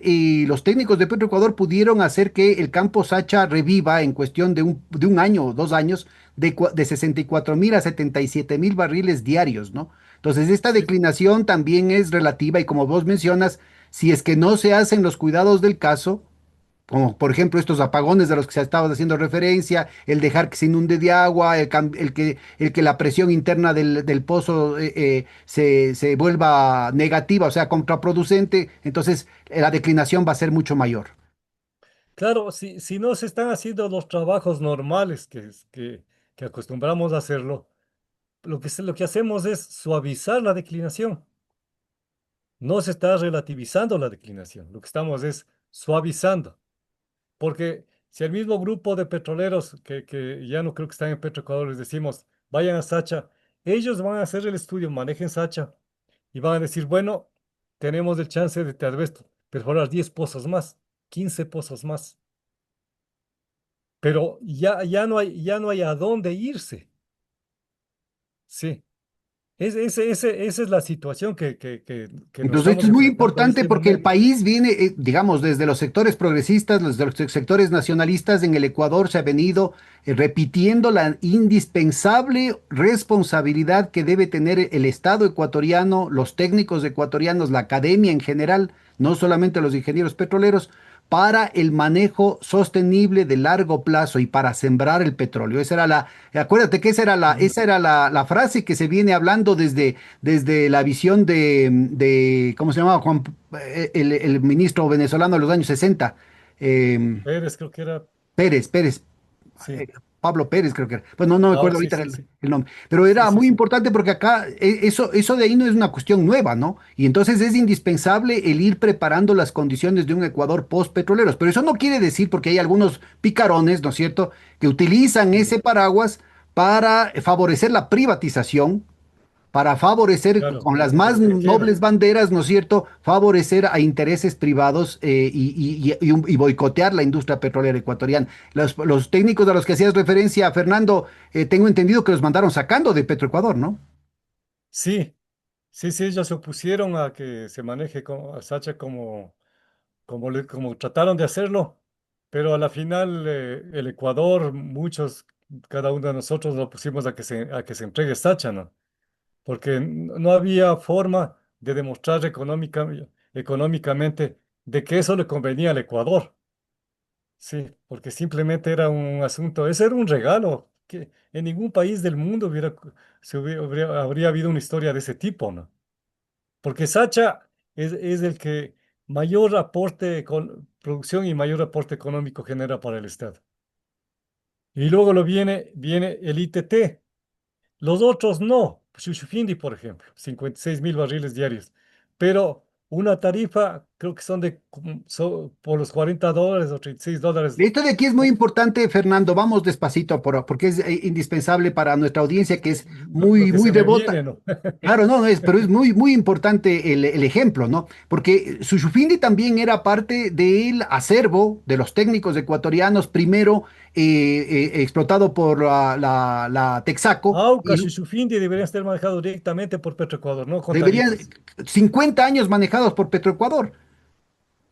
los técnicos de Petroecuador pudieron hacer que el campo Sacha reviva en cuestión de un año o 2 años de 64.000 a 77.000 barriles diarios, ¿no? Entonces, esta sí, declinación también es relativa y como vos mencionas, si es que no se hacen los cuidados del caso, como por ejemplo estos apagones de los que se estaba haciendo referencia, el dejar que se inunde de agua, el que la presión interna del pozo se vuelva negativa, o sea, contraproducente, entonces la declinación va a ser mucho mayor. claro, si no se están haciendo los trabajos normales que acostumbramos a hacerlo, lo que hacemos es suavizar la declinación. No se está relativizando la declinación, lo que estamos es suavizando. Porque si al mismo grupo de petroleros que ya no creo que están en Petroecuador les decimos, vayan a Sacha, ellos van a hacer el estudio, manejen Sacha y van a decir, bueno, tenemos el chance de tal vez perforar 10 pozos más, 15 pozos más, pero ya no hay a dónde irse. Sí, Esa es la situación que nos Entonces, esto estamos es muy enfrentando en importante este porque el momento. país viene, digamos, desde los sectores progresistas, desde los sectores nacionalistas en el Ecuador se ha venido repitiendo la indispensable responsabilidad que debe tener el Estado ecuatoriano, los técnicos ecuatorianos, la academia en general, no solamente los ingenieros petroleros, para el manejo sostenible de largo plazo y para sembrar el petróleo. Acuérdate que Mm. esa era la frase que se viene hablando desde la visión ¿cómo se llamaba? El ministro venezolano de los años 60, eh, Pérez creo que era, Pérez, sí. eh, Pablo Pérez creo que era. Pues no me Ah, acuerdo sí, ahorita sí, sí. el nombre, pero Sí, era sí, muy sí. importante porque acá eso de ahí no es una cuestión nueva, ¿no? Y entonces es indispensable el ir preparando las condiciones de un Ecuador post-petroleros. Pero eso no quiere decir, porque hay algunos picarones, ¿no es cierto?, que utilizan Mm. ese paraguas para favorecer la privatización, para favorecer Claro, con las que más lo que nobles quieren. banderas, ¿no es cierto?, favorecer a intereses privados y boicotear la industria petrolera ecuatoriana. Los técnicos a los que hacías referencia, Fernando, tengo entendido que los mandaron sacando de Petroecuador, ¿no? Sí, sí, sí, ellos se opusieron a que se maneje a Sacha como trataron de hacerlo, pero a la final el Ecuador, muchos, cada uno de nosotros lo pusimos a que se entregue Sacha, ¿no? Porque no había forma de demostrar económicamente de que eso le convenía al Ecuador. Sí, porque simplemente era un asunto, ese era un regalo, que en ningún país del mundo habría habido una historia de ese tipo, ¿no? Porque Sacha es el que mayor aporte con producción y mayor aporte económico genera para el Estado. Y luego viene el ITT. Los otros no. Shushufindi, por ejemplo, 56.000 barriles diarios. Pero una tarifa, creo que son por los $40 o $36. Esto de aquí es muy importante, Fernando. Vamos despacito porque es indispensable para nuestra audiencia que es Lo que muy se me devota. viene, ¿no? Claro, no, pero es muy importante el ejemplo, ¿no? Porque Sushufindi también era parte del acervo de los técnicos ecuatorianos, primero explotado por la Texaco, Aucas y y Shushufindi deberían ser manejados directamente por Petroecuador, no con deberían tarifas. 50 años manejados por Petroecuador.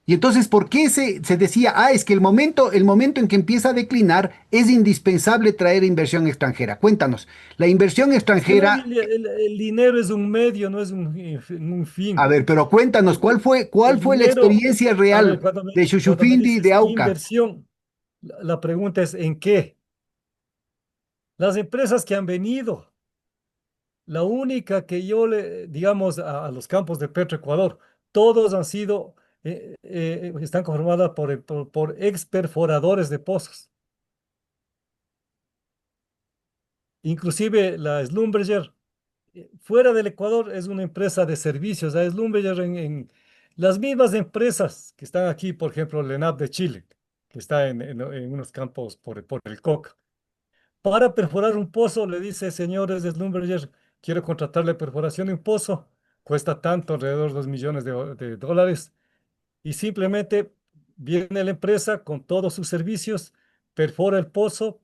Y entonces, ¿por qué se decía, es que el momento en que empieza a declinar es indispensable traer inversión extranjera? Cuéntanos, la inversión Es que extranjera. el dinero es un medio, no es un A fin. ver, pero cuéntanos, El, cuál el fue la dinero, experiencia a ver, real de cuando me Shushufindi y de dices Aucas? inversión, la pregunta es ¿en qué? Las empresas que han venido, la única que yo digamos, a los campos de Petroecuador, todos han sido, están conformadas por ex perforadores de pozos. Inclusive la Schlumberger, fuera del Ecuador, es una empresa de servicios. La Schlumberger en las mismas empresas que están aquí, por ejemplo, el ENAP de Chile, que está en unos campos por el Coca. Para perforar un pozo, le dice, señores de Schlumberger, quiero contratarle perforación de un pozo, cuesta tanto, alrededor de 2 millones de dólares, y simplemente viene la empresa con todos sus servicios, perfora el pozo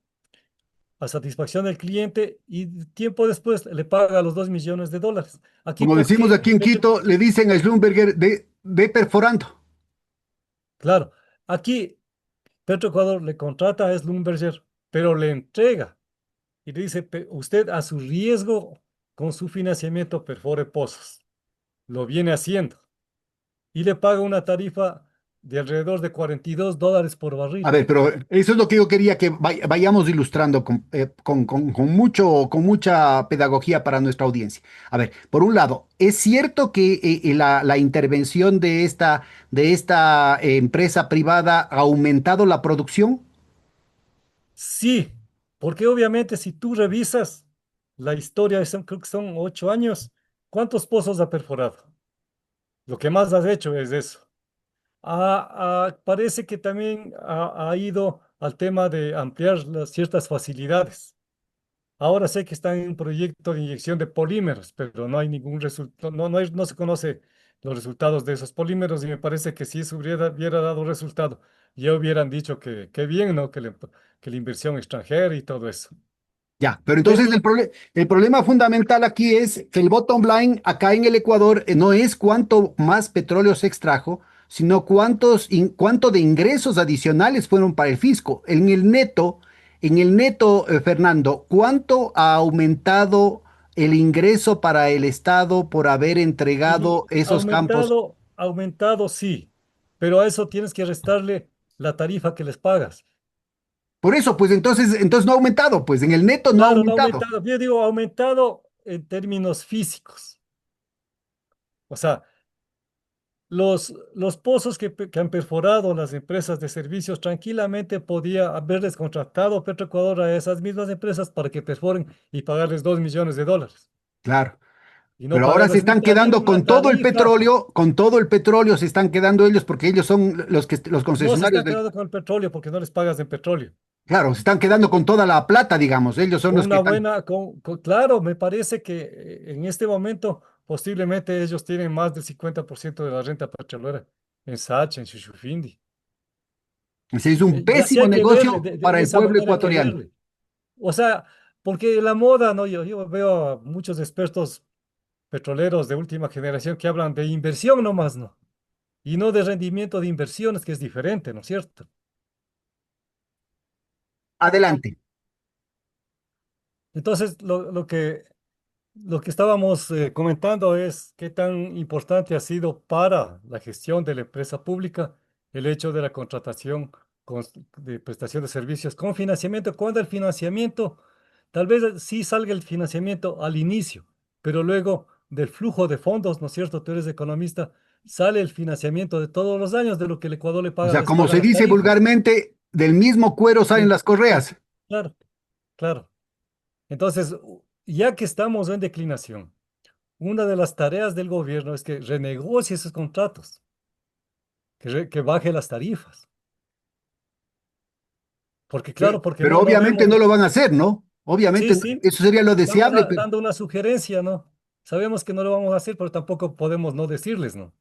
a satisfacción del cliente y tiempo después le paga los 2 millones de dólares. Aquí, Como ¿por decimos qué? aquí en Quito, le dicen a Schlumberger de perforando. Claro, aquí Petroecuador le contrata a Schlumberger, pero le entrega y le dice, usted a su riesgo, con su financiamiento, perfore pozos". Lo viene haciendo y le paga una tarifa de alrededor de $42 por A barril. ver, pero eso es lo que yo quería que vayamos ilustrando con mucha pedagogía para nuestra audiencia. A ver, por un lado, es cierto que la intervención de esta empresa privada ha aumentado la producción. Sí, porque obviamente si tú revisas la historia, creo que son 8 años, ¿cuántos pozos ha perforado? Lo que más has hecho es eso. Parece que también ha ido al tema de ampliar ciertas facilidades. Ahora sé que está en un proyecto de inyección de polímeros, pero no hay ningún resultado, no se conoce los resultados de esos polímeros y me parece que si eso hubiera dado resultado, ya hubieran dicho que qué bien, ¿no? Que la inversión extranjera y todo eso. Ya, pero entonces Pero el problema fundamental aquí es que el bottom line acá en el Ecuador no es cuánto más petróleo se extrajo, sino cuánto de ingresos adicionales fueron para el fisco. En el neto, Fernando, ¿cuánto ha aumentado el ingreso para el Estado por haber entregado esos campos? aumentado sí, pero a eso tienes que restarle la tarifa que les pagas. Por eso, pues entonces no ha aumentado, pues en el neto no ha Claro, no ha aumentado. aumentado, yo digo aumentado en términos físicos. O sea, los pozos que han perforado las empresas de servicios tranquilamente podía haberles contratado Petroecuador a esas mismas empresas para que perforen y pagarles $2 millones Claro. y no Pero ahora se pagarles están quedando una tarifa. con todo el petróleo se están quedando ellos porque ellos son los No se concesionarios están del, quedando con el petróleo porque no les pagas en petróleo. claro, se están quedando con toda la plata, digamos, ellos son Con los que una están, buena, claro, me parece que en este momento posiblemente ellos tienen más del 50% de la renta petrolera en Sacha, en Shushufindi. se hizo un Y así pésimo hay que verle, negocio para de el esa pueblo manera hay que ecuatoriano. verle. O sea, porque la moda, ¿no? Yo veo a muchos expertos petroleros de última generación que hablan de inversión nomás, ¿no? Y no de rendimiento de inversiones, que es diferente, ¿no es cierto? Adelante. Entonces, lo que estábamos comentando es qué tan importante ha sido para la gestión de la empresa pública el hecho de la contratación de prestación de servicios con financiamiento, cuando el financiamiento, tal vez sí salga el financiamiento al inicio, pero luego del flujo de fondos, ¿no es cierto? Tú eres economista, sale el financiamiento de todos los años de lo que el Ecuador O sea, les como paga se las dice tarifas. vulgarmente, del mismo cuero salen Sí, las correas. claro, claro. Entonces, ya que estamos en declinación, una de las tareas del gobierno es que renegocie esos contratos, que baje las tarifas. Porque claro, porque Pero no obviamente vemos. no lo van a hacer, ¿no? Sí, Obviamente sí, eso sería lo estamos deseable, pero dando una sugerencia, ¿no? Sabemos que no lo vamos a hacer, pero tampoco podemos no decirles, ¿no?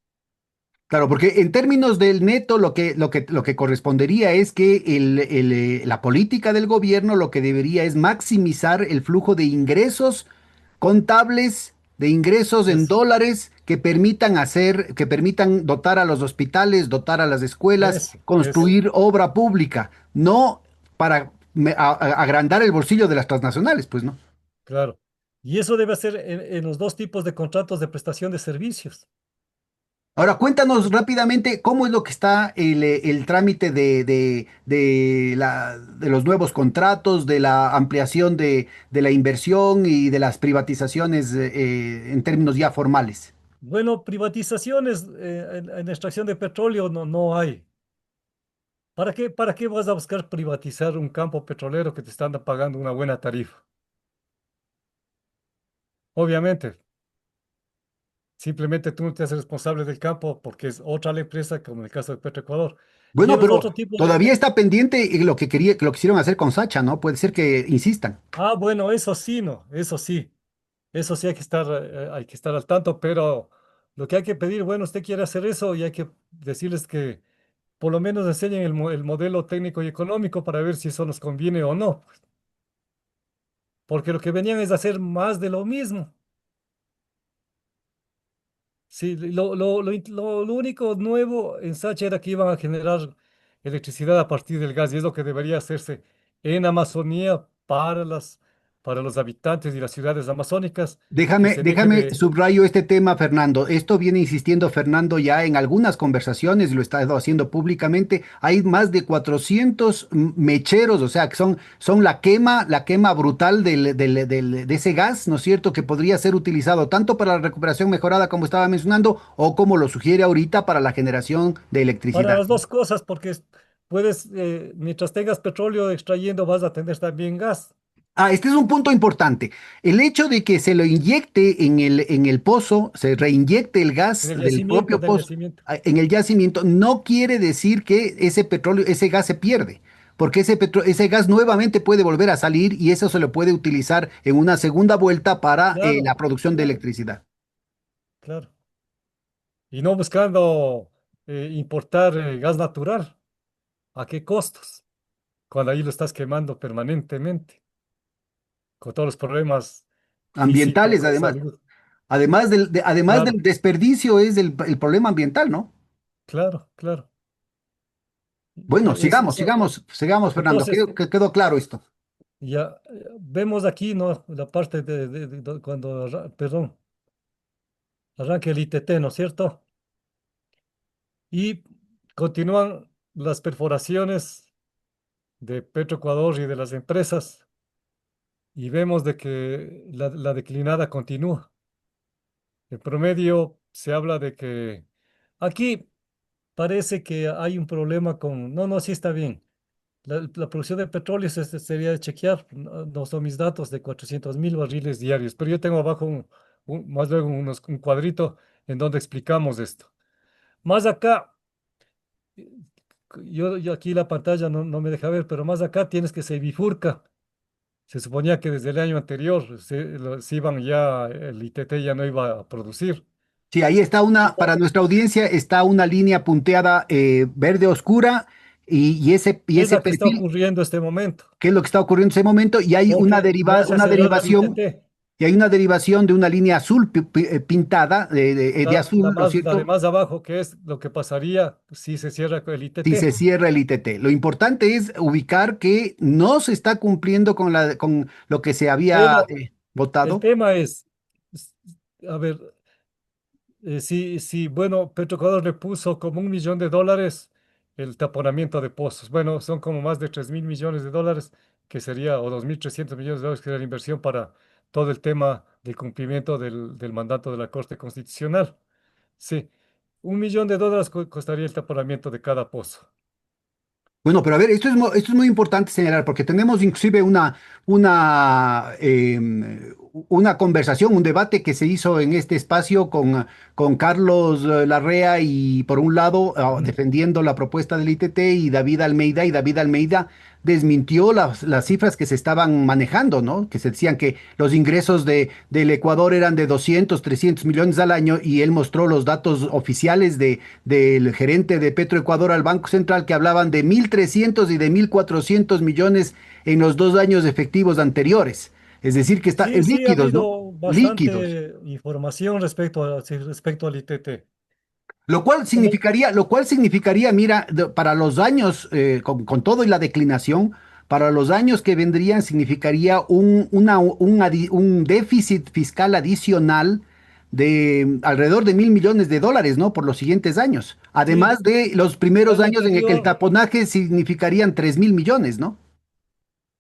claro, porque en términos del neto, lo que correspondería es que la política del gobierno lo que debería es maximizar el flujo de ingresos contables, de ingresos en Es, dólares que permitan dotar a los hospitales, dotar a las escuelas, eso, construir obra pública, no para agrandar el bolsillo de las transnacionales, pues, ¿no? claro. Y eso debe ser en los dos tipos de contratos de prestación de servicios. Ahora, cuéntanos rápidamente cómo es lo que está el trámite de los nuevos contratos, de la ampliación de la inversión y de las privatizaciones en términos ya formales. Bueno, privatizaciones en extracción de petróleo no hay. Para qué vas a buscar privatizar un campo petrolero que te están pagando una buena tarifa? Obviamente, simplemente tú no te haces responsable del campo porque es otra la empresa, como en el caso de Petroecuador. Y Bueno, en los pero otros tipos todavía está pendiente que lo quisieron hacer con Sacha, ¿no? Puede ser que insistan. Ah, bueno, eso sí, no, eso sí hay que estar al tanto, pero lo que hay que pedir, bueno, usted quiere hacer eso y hay que decirles que por lo menos enseñen el modelo técnico y económico para ver si eso nos conviene o no, porque lo que venían es hacer más de lo mismo. Sí, lo único nuevo en Sacha era que iban a generar electricidad a partir del gas y es lo que debería hacerse en Amazonía para los habitantes y las ciudades amazónicas, que se deje Déjame de... subrayo este tema, Fernando. Esto viene insistiendo Fernando ya en algunas conversaciones, lo está haciendo públicamente. Hay más de 400 mecheros, o sea, que son la quema brutal de ese gas, ¿no es cierto? Que podría ser utilizado tanto para la recuperación mejorada, como estaba mencionando, o como lo sugiere ahorita para la generación de Para electricidad. las dos cosas, porque puedes, mientras tengas petróleo extrayendo, vas a tener también gas Ah, este es un punto importante. El hecho de que se lo inyecte en el pozo, se reinyecte el en gas el del yacimiento, propio del pozo yacimiento. en el yacimiento, no quiere decir que ese petróleo, ese gas se pierde, porque ese gas nuevamente puede volver a salir y eso se lo puede utilizar en una segunda vuelta para Claro, la producción de claro, electricidad. claro. Y no buscando importar gas natural. ¿A qué costos? Cuando ahí lo estás quemando permanentemente. con todos los problemas Ambientales, físicos, de además. salud. Además del Claro, desperdicio es el problema ambiental, ¿no? claro, claro. Bueno, Eso. sigamos, Fernando. Entonces, Quedó claro esto. ya vemos aquí, ¿no? La parte cuando, perdón, arranque el ITT, ¿no es cierto? Y continúan las perforaciones de Petroecuador y de las empresas y vemos de que la declinada continúa. En promedio se habla de que aquí parece que hay un problema con... No, no, sí está bien. La producción de petróleo sería de chequear, no, no son mis datos de 400.000 barriles diarios, pero yo tengo abajo más luego un cuadrito en donde explicamos esto. Más acá, eh, yo aquí la pantalla no me deja ver, pero más acá tienes que se bifurca. Se suponía que desde el año anterior se iban ya, el ITT ya no iba a producir. Sí, ahí está para nuestra audiencia está una línea punteada verde oscura y Es ese la que está perfil, ocurriendo este momento, que es lo que está ocurriendo en ese momento, y hay porque ya se ha una cerrado el derivación, ITT. y hay una derivación de una línea azul pintada de azul, ¿no es La de cierto? más abajo, que es lo que pasaría si se cierra con el Si se ITT. cierra el ITT. Lo importante es ubicar que no se está cumpliendo con lo que se había Pero el votado. tema es, a ver, bueno, Petroecuador le puso como $1 millón el taponamiento de pozos. Bueno, son como más de 3.000 millones de dólares, que sería, o 2.300 millones de dólares, que sería la inversión para todo el tema del cumplimiento del mandato de la Corte Constitucional. Sí, $1 millón costaría el taponamiento de cada pozo. Bueno, pero a ver, esto es muy importante señalar, porque tenemos inclusive una, una conversación, un debate que se hizo en este espacio con Carlos Larrea y por un lado Ujú. defendiendo la propuesta del ITT y David Almeida desmintió las cifras que se estaban manejando, ¿no? Que se decían que los ingresos del Ecuador eran de 200, 300 millones al año y él mostró los datos oficiales del gerente de Petroecuador al Banco Central que hablaban de 1.300 y de 1.400 millones en los 2 años efectivos anteriores. Es decir, que está Sí, sí, ha líquidos, ¿no? habido Líquidos. bastante información sí, respecto al ITT. Como, Lo cual significaría, mira, para los años, con todo y la declinación, para los años que vendrían, significaría un déficit fiscal adicional de alrededor de 1.000 millones de dólares, ¿no? Por los siguientes años. sí, Además de los el primeros año años en el que el anterior, taponaje significarían 3.000 millones, ¿no?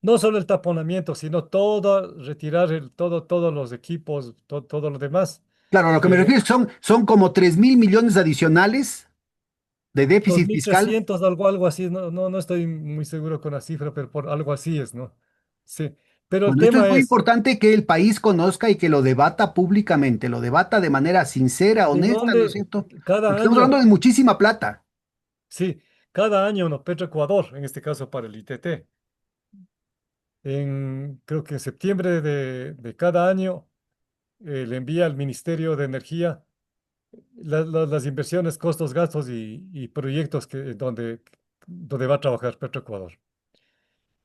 no solo el taponamiento, sino retirar todos los equipos, todo lo demás. Claro, a lo que me Eh, refiero es que son como 3.000 millones adicionales de dos déficit mil fiscal. trescientos algo así, no estoy muy seguro con la cifra, pero por algo así es, ¿no? Sí, pero el Bueno, esto es tema muy es, importante que el país conozca y que lo debata públicamente, lo debata de manera sincera, ¿de honesta, ¿no es dónde cierto? Porque cada estamos hablando año, de muchísima plata. sí, cada año, ¿no? Petroecuador, en este caso para el ITT, creo que en septiembre de cada año le envía al Ministerio de Energía las inversiones, costos, gastos y proyectos donde va a trabajar Petroecuador.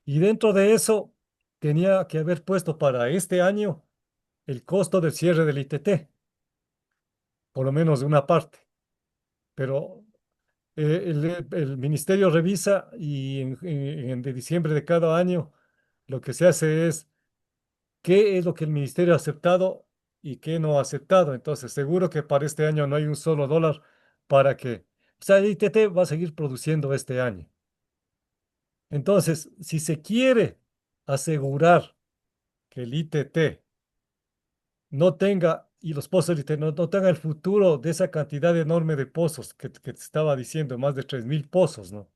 Y dentro de eso tenía que haber puesto para este año el costo del cierre del ITT, por lo menos de una parte. Pero el ministerio revisa y de diciembre de cada año lo que se hace es qué es lo que el ministerio ha aceptado y qué no ha aceptado. Entonces, seguro que para este año no hay un solo dólar para que... O sea, el ITT va a seguir produciendo este año. Entonces, si se quiere asegurar que el ITT no tenga, y los pozos del ITT no tengan el futuro de esa cantidad enorme de pozos que te estaba diciendo, más de 3.000 pozos, ¿no?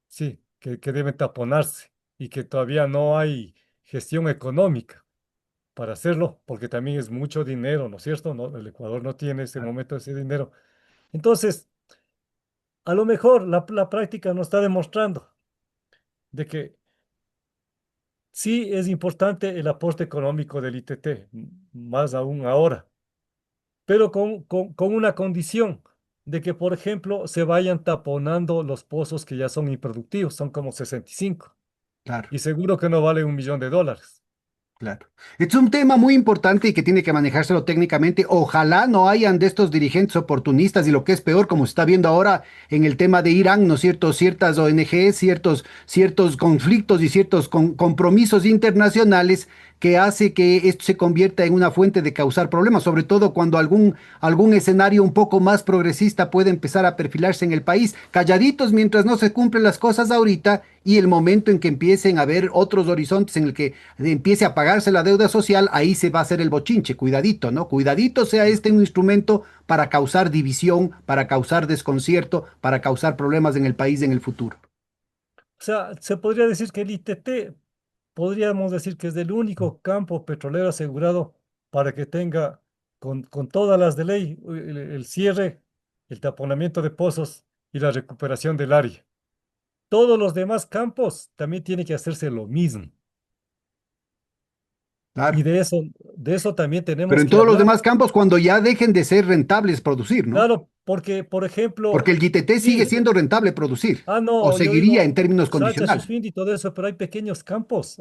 Sí, que deben taponarse y que todavía no hay gestión económica para hacerlo, porque también es mucho dinero, ¿no es cierto? No, el Ecuador no tiene ese momento ese dinero. Entonces, a lo mejor la práctica nos está demostrando de que sí es importante el aporte económico del ITT, más aún ahora, pero con una condición de que, por ejemplo, se vayan taponando los pozos que ya son improductivos, son como 65, Claro. y seguro que no vale $1 millón. Claro. Es un tema muy importante y que tiene que manejárselo técnicamente. Ojalá no hayan de estos dirigentes oportunistas y lo que es peor, como se está viendo ahora en el tema de Irán, ¿no es cierto? Ciertas ONGs, ciertos conflictos y ciertos compromisos internacionales que hace que esto se convierta en una fuente de causar problemas, sobre todo cuando algún escenario un poco más progresista puede empezar a perfilarse en el país. Calladitos mientras no se cumplen las cosas ahorita y el momento en que empiecen a haber otros horizontes en el que empiece a pagarse la deuda social, ahí se va a hacer el bochinche, cuidadito, ¿no? Cuidadito sea este un instrumento para causar división, para causar desconcierto, para causar problemas en el país en el futuro. O sea, se podría decir que el ITT, podríamos decir que es el único campo petrolero asegurado para que tenga con todas las de ley el cierre, el taponamiento de pozos y la recuperación del área. Todos los demás campos también tienen que hacerse lo mismo. Y Claro. de eso también Pero tenemos en que todos los hablar. demás campos, cuando ya dejen de ser rentables producir, ¿no? Claro, porque, por Porque ejemplo, el GTT sigue sí, siendo rentable producir, o no, yo seguiría en digo, términos Sacha, condicionales. Suswindi y todo eso, pero hay pequeños campos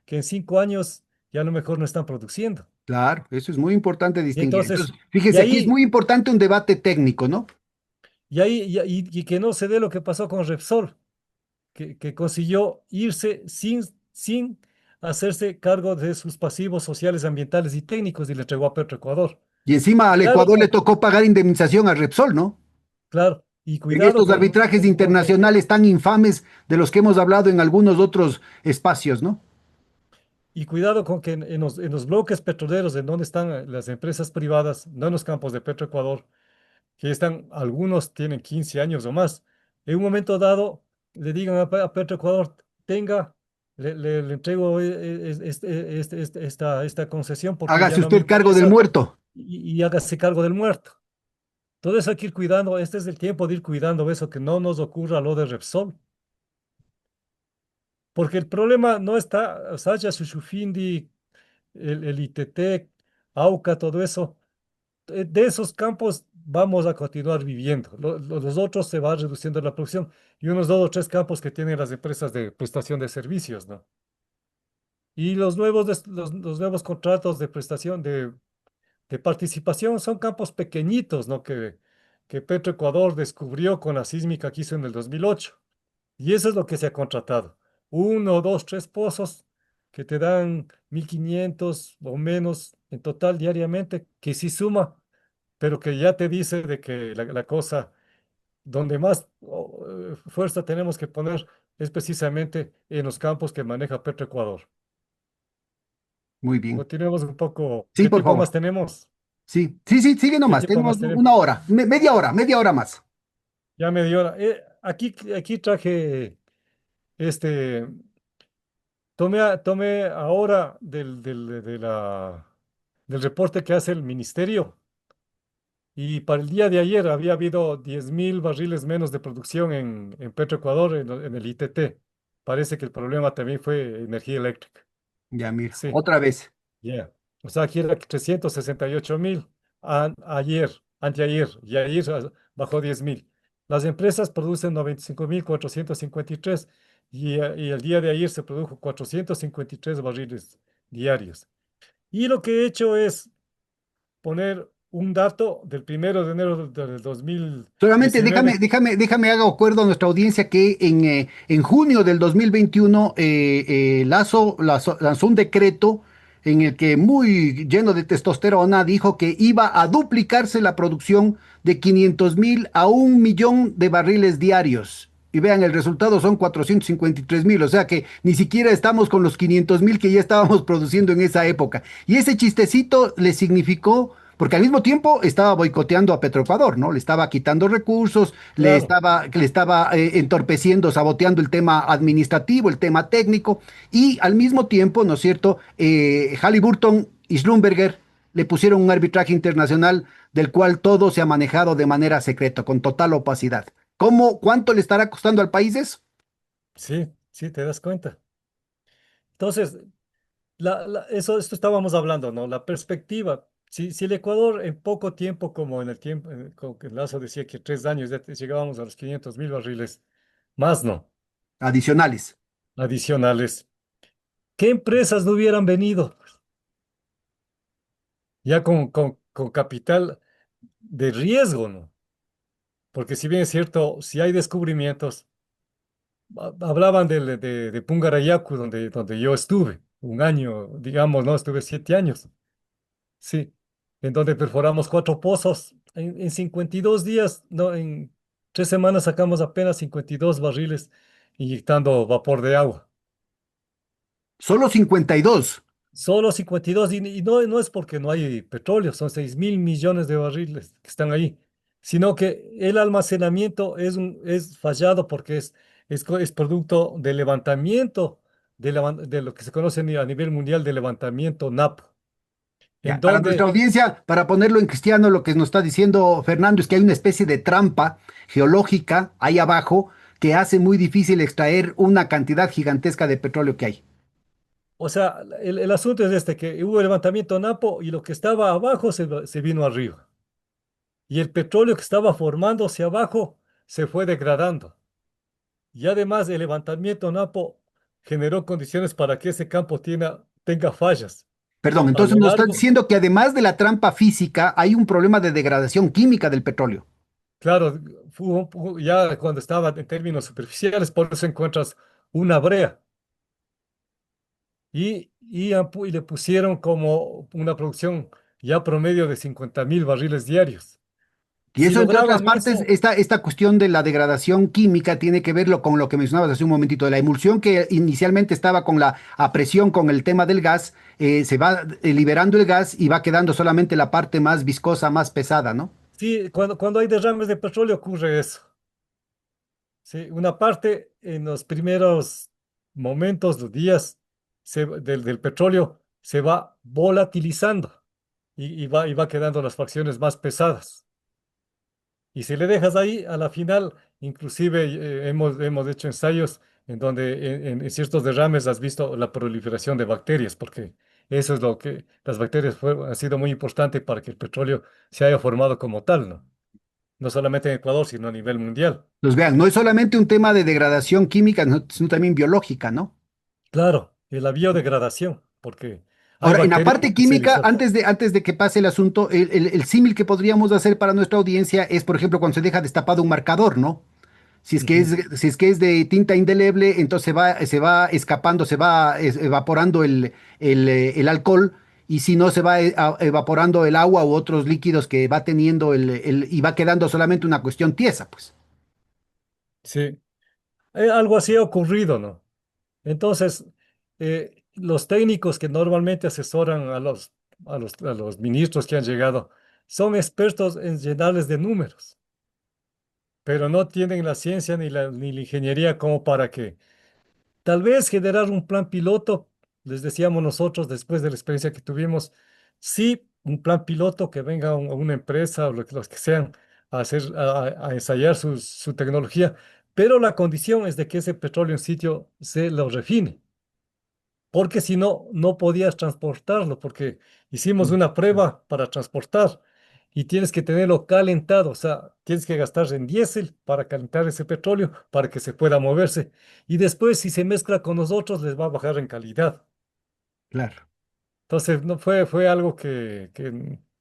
que en 5 años ya a lo mejor no están produciendo. Claro, eso es muy importante Y distinguir. entonces, Entonces, y fíjese, aquí es ahí, muy importante un debate técnico, ¿no? y que no se dé lo que pasó con Repsol, que consiguió irse sin hacerse cargo de sus pasivos sociales, ambientales y técnicos y le entregó a Petroecuador. Y encima al Cuidado Ecuador le con, tocó pagar indemnización a Repsol, ¿no? claro, y En cuidado estos arbitrajes con que internacionales tan infames de los que hemos hablado en algunos otros espacios, ¿no? Y cuidado con que en los bloques petroleros en donde están las empresas privadas, no en los campos de Petroecuador, que están, algunos tienen 15 años o más, en un momento dado le digan a Petroecuador, tenga, le entrego esta concesión porque ya Hágase no me usted cargo del interesa muerto. y hágase cargo del muerto. Todo eso hay que ir cuidando, este es el tiempo de ir cuidando eso, que no nos ocurra lo de Repsol. Porque el problema no está, Sacha Sushufindi, el ITT, AUCA, todo eso, de esos campos vamos a continuar viviendo. Los otros se va reduciendo la producción y unos dos o tres campos que tienen las empresas de prestación de servicios, ¿no? Y los nuevos contratos de prestación de participación son campos pequeñitos, ¿no? Que Petroecuador descubrió con la sísmica que hizo en el 2008. Y eso es lo que se ha contratado. Uno, dos, tres pozos que te dan 1.500 o menos en total diariamente, que sí suma, pero que ya te dice de que la cosa donde más fuerza tenemos que poner es precisamente en los campos que maneja Petroecuador. Muy bien. Continuemos un poco. Sí, ¿Qué por tiempo favor. más tenemos? Sí, sí, sí, sigue ¿Qué nomás. tiempo Tenemos más tenemos? una hora, media hora, media hora más. Ya media hora. Aquí traje este. Tomé ahora del reporte que hace el ministerio y para el día de ayer había habido 10.000 barriles menos de producción en Petroecuador, en el ITT. Parece que el problema también fue energía eléctrica. Ya, mira, Sí, otra vez. ya. O sea, aquí era 368.000 ayer, anteayer, y ayer bajó 10.000. Las empresas producen 95.453 y el día de ayer se produjo 453 barriles diarios. Y lo que he hecho es poner un dato del 1 de enero del dos mil Solamente diecinueve. haga acuerdo a nuestra audiencia que en junio del 2021 Lazo lanzó un decreto en el que muy lleno de testosterona dijo que iba a duplicarse la producción de 500.000 a 1 millón de barriles diarios. Y vean, el resultado son 453.000, o sea que ni siquiera estamos con los 500.000 que ya estábamos produciendo en esa época. Y ese chistecito le significó porque al mismo tiempo estaba boicoteando a Petroecuador, ¿no? Le estaba quitando recursos, Claro, le estaba entorpeciendo, saboteando el tema administrativo, el tema técnico, y al mismo tiempo, ¿no es cierto? Halliburton y Schlumberger le pusieron un arbitraje internacional del cual todo se ha manejado de manera secreta, con total opacidad. ¿Cuánto le estará costando al país eso? sí, sí, te das cuenta. Entonces, esto estábamos hablando, ¿no? La perspectiva. Si el Ecuador en poco tiempo, como en el tiempo, como que Lazo decía que 3 años ya llegábamos a los 500.000 barriles, más no, Adicionales. adicionales. ¿Qué empresas no hubieran venido? Ya con capital de riesgo, ¿no? Porque si bien es cierto, si hay descubrimientos, hablaban de Pungarayacu, donde yo estuve, un año, digamos, ¿no? Estuve 7 años, sí, en donde perforamos 4 pozos en 52 días, ¿no? En 3 semanas sacamos apenas 52 barriles inyectando vapor de agua. Solo 52. Solo 52, y no es porque no hay petróleo, son 6.000 millones de barriles que están ahí, sino que el almacenamiento es fallado porque es producto del levantamiento de lo que se conoce a nivel mundial de levantamiento NAP, en Ya, para nuestra donde, audiencia, para ponerlo en cristiano, lo que nos está diciendo Fernando es que hay una especie de trampa geológica ahí abajo que hace muy difícil extraer una cantidad gigantesca de petróleo que hay. o sea, el asunto es este, que hubo levantamiento NAPO y lo que estaba abajo se vino arriba, y el petróleo que estaba formándose abajo se fue degradando. Y además el levantamiento Napo generó condiciones para que ese campo tenga fallas. Perdón, A entonces lo nos estás largo, diciendo que además de la trampa física, hay un problema de degradación química del petróleo. claro, ya cuando estaba en términos superficiales, por eso encuentras una brea. Y le pusieron como una producción ya promedio de 50.000 barriles diarios. Y Si eso, entre otras lograban partes, eso, esta cuestión de la degradación química tiene que verlo con lo que mencionabas hace un momentito, de la emulsión que inicialmente estaba con la a presión con el tema del gas, se va liberando el gas y va quedando solamente la parte más viscosa, más pesada, ¿no? sí, cuando hay derrames de petróleo ocurre eso. Sí, una parte en los primeros momentos, los días del petróleo se va volatilizando y va quedando las fracciones más pesadas. Y si le dejas ahí, a la final, inclusive hemos hecho ensayos en donde en ciertos derrames has visto la proliferación de bacterias, porque eso es lo que las bacterias han sido muy importante para que el petróleo se haya formado como tal, ¿no? No solamente en Ecuador, sino a nivel mundial. Los vean, no es solamente un tema de degradación química, sino también biológica, ¿no? Claro, y la biodegradación, porque hay Ahora, en la bacterias parte química, especializadas. antes de que pase el asunto, el símil que podríamos hacer para nuestra audiencia es, por ejemplo, cuando se deja destapado un marcador, ¿no? Ujú. Si es que es de tinta indeleble, entonces se va escapando, se va evaporando el alcohol, y si no, se va evaporando el agua u otros líquidos que va teniendo y va quedando solamente una cuestión tiesa, pues. Sí, algo así ha ocurrido, ¿no? Entonces, los técnicos que normalmente asesoran a los ministros que han llegado son expertos en llenarles de números, pero no tienen la ciencia ni la ingeniería como para que tal vez generar un plan piloto, les decíamos nosotros después de la experiencia que tuvimos, sí, un plan piloto que venga una empresa o los que sean a ensayar su tecnología, pero la condición es de que ese petróleo en sitio se lo refine, porque si no, no podías transportarlo, porque hicimos una prueba para transportar y tienes que tenerlo calentado, o sea, tienes que gastar en diésel para calentar ese petróleo para que se pueda moverse. Y después, si se mezcla con nosotros, les va a bajar en calidad. Claro. Entonces, no fue algo que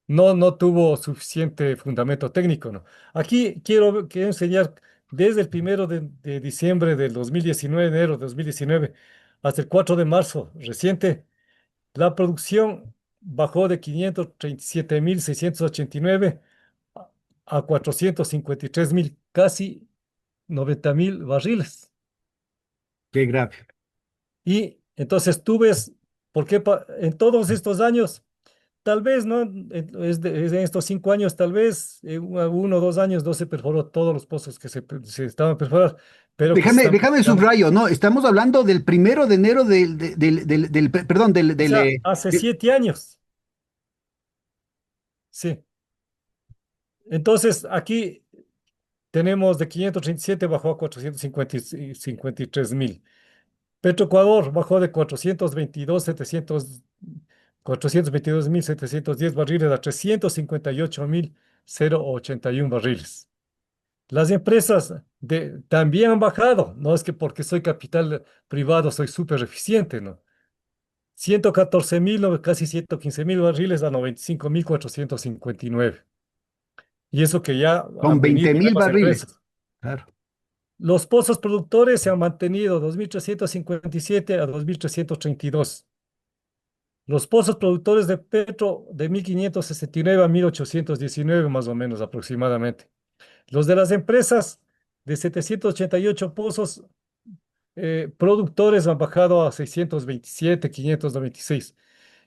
no tuvo suficiente fundamento técnico, ¿no? Aquí quiero enseñar desde el 1 de diciembre del 2019, enero de 2019, hasta el 4 de marzo reciente. La producción bajó de 537.689 a a 453.000, casi 90.000 barriles. Qué grave. Y entonces tú ves, ¿por qué en todos estos años, tal vez, ¿no? Es de estos 5 años, tal vez 1 o 2 años no se perforó todos los pozos que se estaban perforar, pero que se están Déjame perforando. subrayo, ¿no? Estamos hablando del 1 de enero perdón, O sea, hace 7 años, sí. Entonces, aquí tenemos de 537 bajó a 453.000. Petroecuador bajó de 422.710 barriles a 358.081 barriles. Las empresas también han bajado. No es que porque soy capital privado soy súper eficiente, ¿no? 114.000, casi 115.000 barriles a 95.459. Y eso que ya Con han venido 20.000 nuevas barriles. empresas. Claro. Los pozos productores se han mantenido 2.357 a 2.332. Los pozos productores de petro de 1.569 a 1.819 más o menos aproximadamente. Los de las empresas de 788 pozos productores han bajado a 627, 596.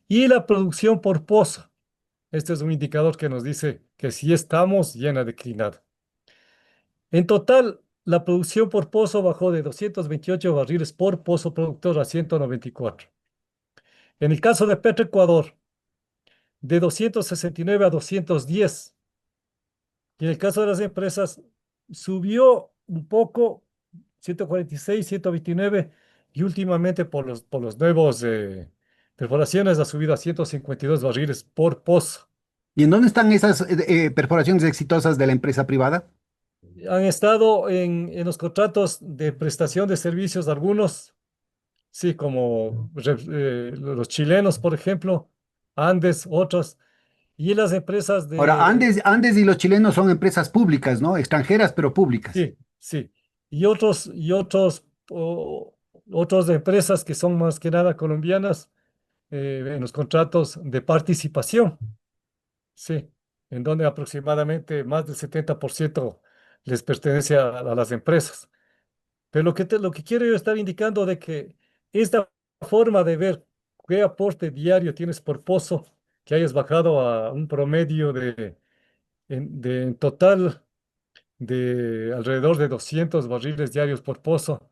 Y la producción por pozo. Este es un indicador que nos dice que sí estamos llena declinada. En total, la producción por pozo bajó de 228 barriles por pozo productor a 194. En el caso de Petroecuador, de 269 a 210. Y en el caso de las empresas, subió un poco, 146, 129, y últimamente por los nuevos perforaciones ha subido a 152 barriles por pozo. ¿Y en dónde están esas perforaciones exitosas de la empresa privada? Han estado en los contratos de prestación de servicios algunos, sí, como los chilenos, por ejemplo, Andes, otros, y las empresas Ahora, de, Andes y los chilenos son empresas públicas, ¿no? Extranjeras, pero públicas. sí, sí, y otros de empresas que son más que nada colombianas en los contratos de participación, sí, en donde aproximadamente más del 70% les pertenece a las empresas. Pero lo que quiero yo estar indicando de que esta forma de ver qué aporte diario tienes por pozo, que hayas bajado a un promedio en total de alrededor de 200 barriles diarios por pozo.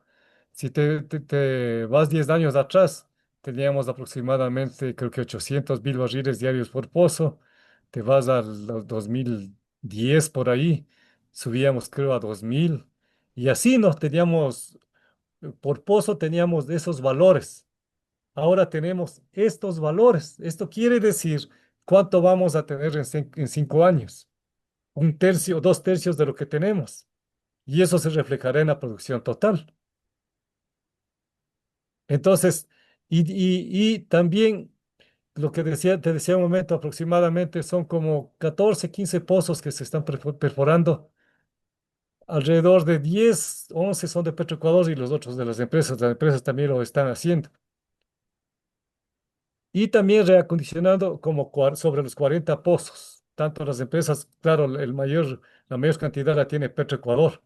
Si te vas 10 años atrás, teníamos aproximadamente, creo que 800.000 barriles diarios por pozo. Te vas al 2010 por ahí, subíamos creo a 2.000. Y así nos teníamos, por pozo teníamos de esos valores. Ahora tenemos estos valores. Esto quiere decir cuánto vamos a tener en 5 años. Un tercio, 2 tercios de lo que tenemos. Y eso se reflejará en la producción total. Entonces, y también lo que te decía un momento, aproximadamente son como 14 15 pozos que se están perforando. Alrededor de 10 11 son de Petroecuador y los otros de las empresas. Las empresas también lo están haciendo. Y también reacondicionando como sobre los 40 pozos. Tanto las empresas, claro, la mayor cantidad la tiene Petroecuador.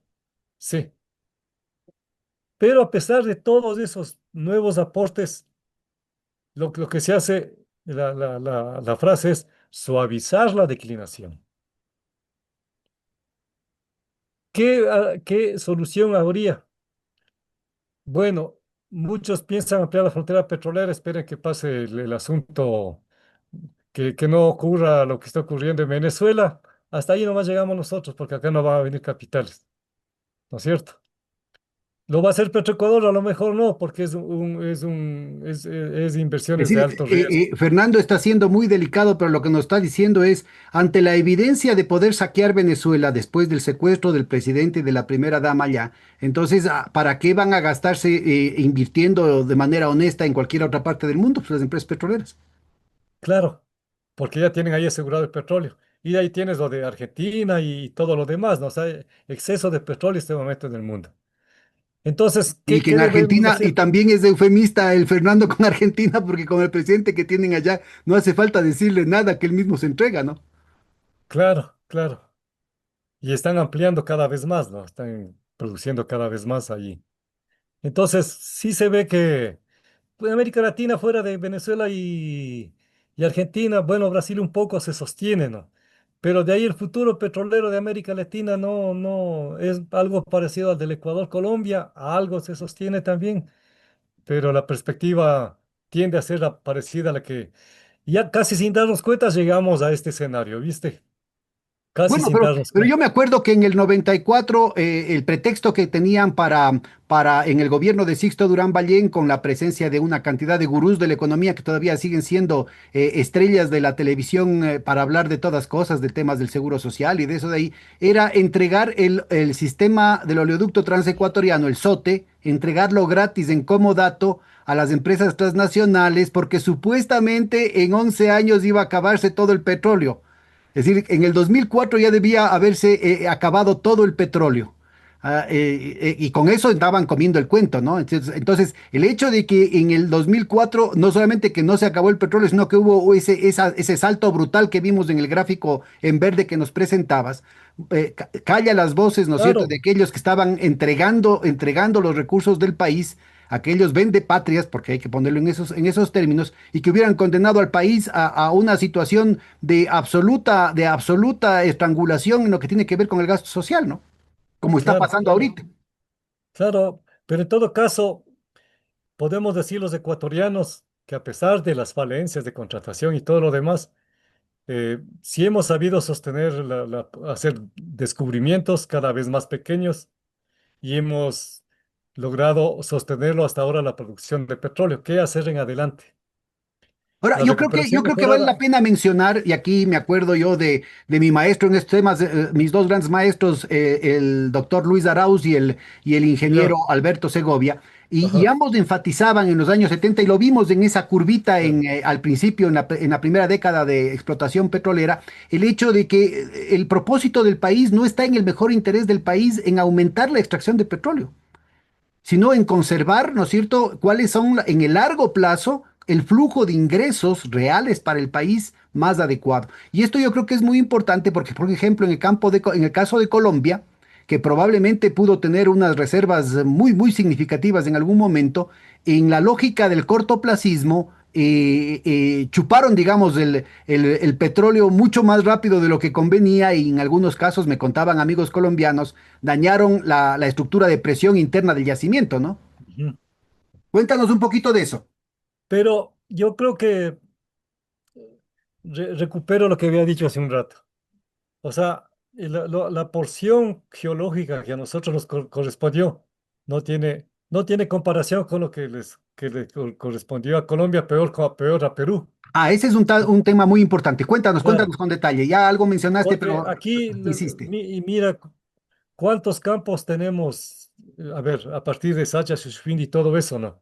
Sí. Pero a pesar de todos esos nuevos aportes, lo que se hace, la frase es suavizar la declinación. ¿Qué solución habría? Bueno, muchos piensan ampliar la frontera petrolera, esperen que pase el asunto, que no ocurra lo que está ocurriendo en Venezuela. Hasta ahí nomás llegamos nosotros, porque acá no van a venir capitales, ¿no es cierto? ¿Lo va a hacer Petroecuador? A lo mejor no, porque es Es inversiones de decir, alto riesgo. Fernando está siendo muy delicado, pero lo que nos está diciendo es, ante la evidencia de poder saquear Venezuela después del secuestro del presidente y de la primera dama allá, entonces, ¿para qué van a gastarse invirtiendo de manera honesta en cualquier otra parte del mundo? Pues las empresas petroleras. Claro, porque ya tienen ahí asegurado el petróleo. Y de ahí tienes lo de Argentina y todo lo demás, ¿no? O sea, exceso de petróleo en este momento en el mundo. Entonces, Y ¿qué, que qué en debemos Argentina, y hacer? también es eufemista el Fernando con Argentina, porque con el presidente que tienen allá no hace falta decirle nada, que él mismo se entrega, ¿no? Claro, claro. Y están ampliando cada vez más, ¿no? Están produciendo cada vez más allí. Entonces, sí se ve que pues, América Latina, fuera de Venezuela y Argentina, bueno, Brasil un poco se sostiene, ¿no? Pero de ahí el futuro petrolero de América Latina no es algo parecido al del Ecuador, Colombia, a algo se sostiene también, pero la perspectiva tiende a ser parecida a la que ya casi sin darnos cuenta llegamos a este escenario, ¿viste? casi Bueno, sin darnos pero yo cuenta. me acuerdo que en el 94 el pretexto que tenían para en el gobierno de Sixto Durán Ballén, con la presencia de una cantidad de gurús de la economía que todavía siguen siendo estrellas de la televisión para hablar de todas cosas, de temas del seguro social y de eso de ahí, era entregar el sistema del oleoducto transecuatoriano, el SOTE, entregarlo gratis en comodato a las empresas transnacionales porque supuestamente en 11 años iba a acabarse todo el petróleo. Es decir, en el 2004 ya debía haberse acabado todo el petróleo. Y con eso estaban comiendo el cuento, ¿no? El hecho de que en el 2004 no solamente que no se acabó el petróleo, sino que hubo ese salto brutal que vimos en el gráfico en verde que nos presentabas, calla las voces, ¿no es cierto?, de Claro, aquellos que estaban entregando los recursos del país, aquellos vendepatrias, porque hay que ponerlo en esos términos, y que hubieran condenado al país a una situación de absoluta estrangulación en lo que tiene que ver con el gasto social, ¿no? Como está claro, pasando claro, ahorita. claro. Pero en todo caso, podemos decir los ecuatorianos que a pesar de las falencias de contratación y todo lo demás, sí hemos sabido sostener, hacer descubrimientos cada vez más pequeños y hemos logrado sostenerlo hasta ahora la producción de petróleo. ¿Qué hacer en adelante? Ahora, La yo creo que, recuperación yo creo que vale la mejorada. pena mencionar, y aquí me acuerdo yo de mi maestro en estos temas, mis dos grandes maestros, el doctor Luis Arauz y el ingeniero Ya, Alberto Segovia, y ajá, ambos enfatizaban en los años 70 y lo vimos en esa curvita ya, al principio, en la primera década de explotación petrolera, el hecho de que el propósito del país no está en el mejor interés del país en aumentar la extracción de petróleo, sino en conservar, ¿no es cierto?, cuáles son en el largo plazo el flujo de ingresos reales para el país más adecuado. Y esto yo creo que es muy importante porque, por ejemplo, en el caso de Colombia, que probablemente pudo tener unas reservas muy, muy significativas en algún momento, en la lógica del cortoplacismo, chuparon, digamos, el petróleo mucho más rápido de lo que convenía y en algunos casos, me contaban amigos colombianos, dañaron la estructura de presión interna del yacimiento, ¿no? ujú. Cuéntanos un poquito de eso. Pero yo creo que recupero lo que había dicho hace un rato. O sea, la porción geológica que a nosotros nos correspondió no tiene comparación con lo que le correspondió a Colombia, peor a Perú. Ese es un tema muy importante. Cuéntanos, Claro, cuéntanos con detalle. Ya algo mencionaste, porque pero aquí, hiciste. y mira cuántos campos tenemos, a ver, a partir de Sacha, Shushufindi y todo eso, ¿no?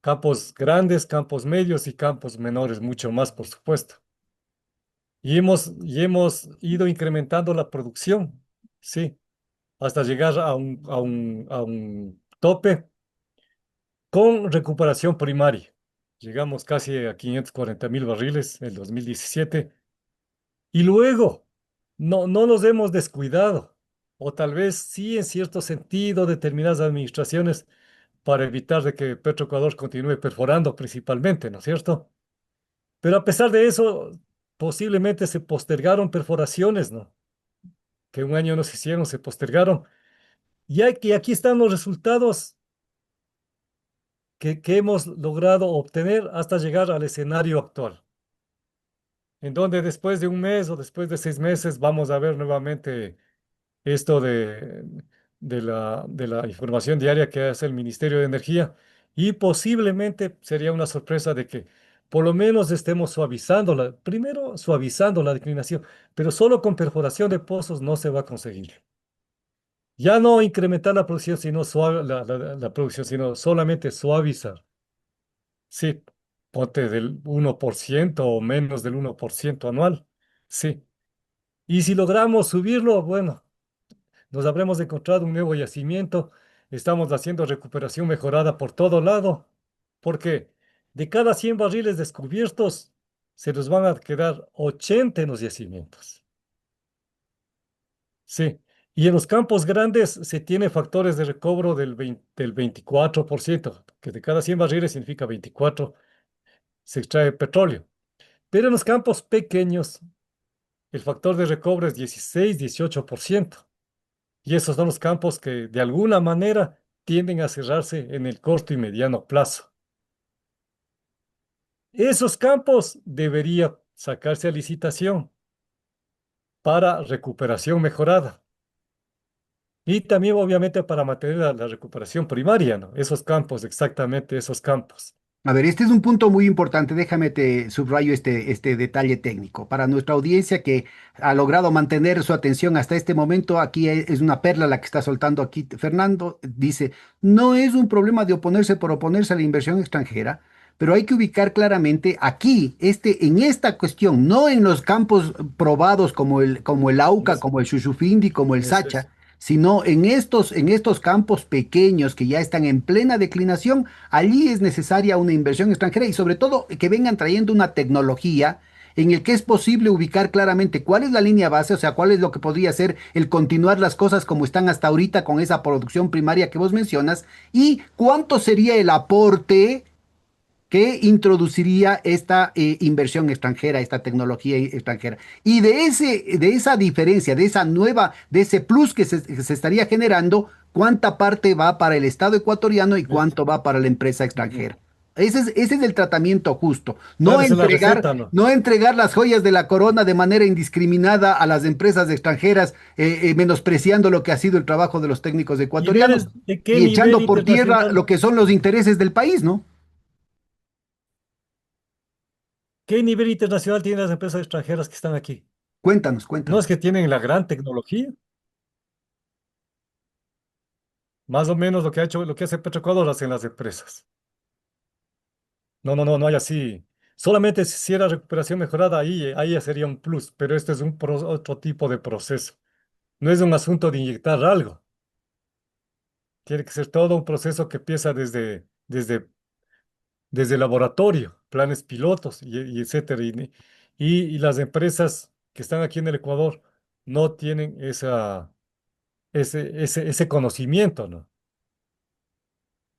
Campos grandes, campos medios y campos menores, mucho más, por supuesto. Y hemos ido incrementando la producción, sí, hasta llegar a un tope con recuperación primaria. Llegamos casi a 540.000 barriles en el 2017 y luego no nos hemos descuidado, o tal vez sí en cierto sentido determinadas administraciones para evitar de que Petroecuador continúe perforando principalmente, ¿no es cierto? Pero a pesar de eso, posiblemente se postergaron perforaciones, ¿no? Que un año no se hicieron, se postergaron. Y aquí están los resultados que hemos logrado obtener hasta llegar al escenario actual, en donde después de un mes o después de 6 meses vamos a ver nuevamente esto de la información diaria que hace el Ministerio de Energía y posiblemente sería una sorpresa de que por lo menos estemos primero suavizando la declinación, pero solo con perforación de pozos no se va a conseguir. Ya no incrementar la producción, sino la producción, sino solamente suavizar. Sí, ponte del 1% o menos del 1% anual. Sí. Y si logramos subirlo, bueno, nos habremos encontrado un nuevo yacimiento. Estamos haciendo recuperación mejorada por todo lado. Porque de cada 100 barriles descubiertos, se nos van a quedar 80 en los yacimientos. Sí. Y en los campos grandes se tiene factores de recobro del 24%, que de cada 100 barriles significa 24 se extrae petróleo. Pero en los campos pequeños, el factor de recobro es 16-18%. Y esos son los campos que de alguna manera tienden a cerrarse en el corto y mediano plazo. Esos campos debería sacarse a licitación para recuperación mejorada. Y también, obviamente, para mantener la recuperación primaria, ¿no? Esos campos, exactamente esos campos. A ver, este es un punto muy importante. Déjame te subrayo este detalle técnico. Para nuestra audiencia que ha logrado mantener su atención hasta este momento, aquí es una perla la que está soltando aquí Fernando. Dice, no es un problema de oponerse por oponerse a la inversión extranjera, pero hay que ubicar claramente aquí, en esta cuestión, no en los campos probados como el Auca, Es, como el Shushufindi, como el es. Sacha, sino en estos campos pequeños que ya están en plena declinación. Allí es necesaria una inversión extranjera y sobre todo que vengan trayendo una tecnología en el que es posible ubicar claramente cuál es la línea base, o sea, cuál es lo que podría ser el continuar las cosas como están hasta ahorita con esa producción primaria que vos mencionas y cuánto sería el aporte que introduciría esta inversión extranjera, esta tecnología extranjera. Y de esa diferencia, de ese plus que se estaría generando, ¿cuánta parte va para el Estado ecuatoriano y Es- cuánto va para la empresa Ujú. extranjera? Ese es el tratamiento justo. No Claro, esa es la entregar, receta, ¿no? no entregar las joyas de la corona de manera indiscriminada a las empresas extranjeras, menospreciando lo que ha sido el trabajo de los técnicos Y ver ecuatorianos de qué y nivel echando por tierra internacional, lo que son los intereses del país, ¿no? qué nivel internacional tienen las empresas extranjeras que están aquí. Cuéntanos, No es cuéntanos. que tienen la gran tecnología, más o menos lo que ha hecho, lo que hace Petroecuador hacen las empresas. No, no, no, no hay así. Solamente si hiciera recuperación mejorada, ahí ya sería un plus, pero este es otro tipo de proceso. No es un asunto de inyectar algo. Tiene que ser todo un proceso que empieza desde el laboratorio, planes pilotos y etcétera. Y las empresas que están aquí en el Ecuador no tienen ese conocimiento, ¿no?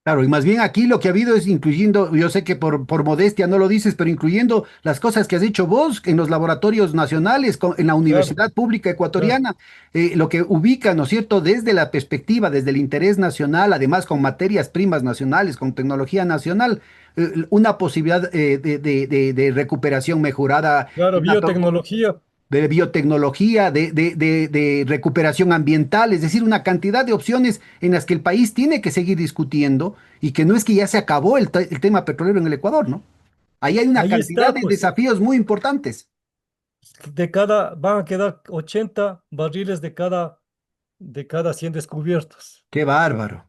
Claro, y más bien aquí lo que ha habido es incluyendo, yo sé que por modestia no lo dices, pero incluyendo las cosas que has hecho vos en los laboratorios nacionales, en la Claro, Universidad Pública claro, Ecuatoriana, lo que ubica, ¿no es cierto?, desde la perspectiva, desde el interés nacional, además con materias primas nacionales, con tecnología nacional, una posibilidad de recuperación mejorada, claro, biotecnología, de biotecnología, de recuperación ambiental, es decir, una cantidad de opciones en las que el país tiene que seguir discutiendo y que no es que ya se acabó el tema petrolero en el Ecuador, ¿no? Ahí hay una ahí cantidad está, de pues, desafíos muy importantes. van a quedar 80 barriles de cada 100 descubiertos. Qué bárbaro.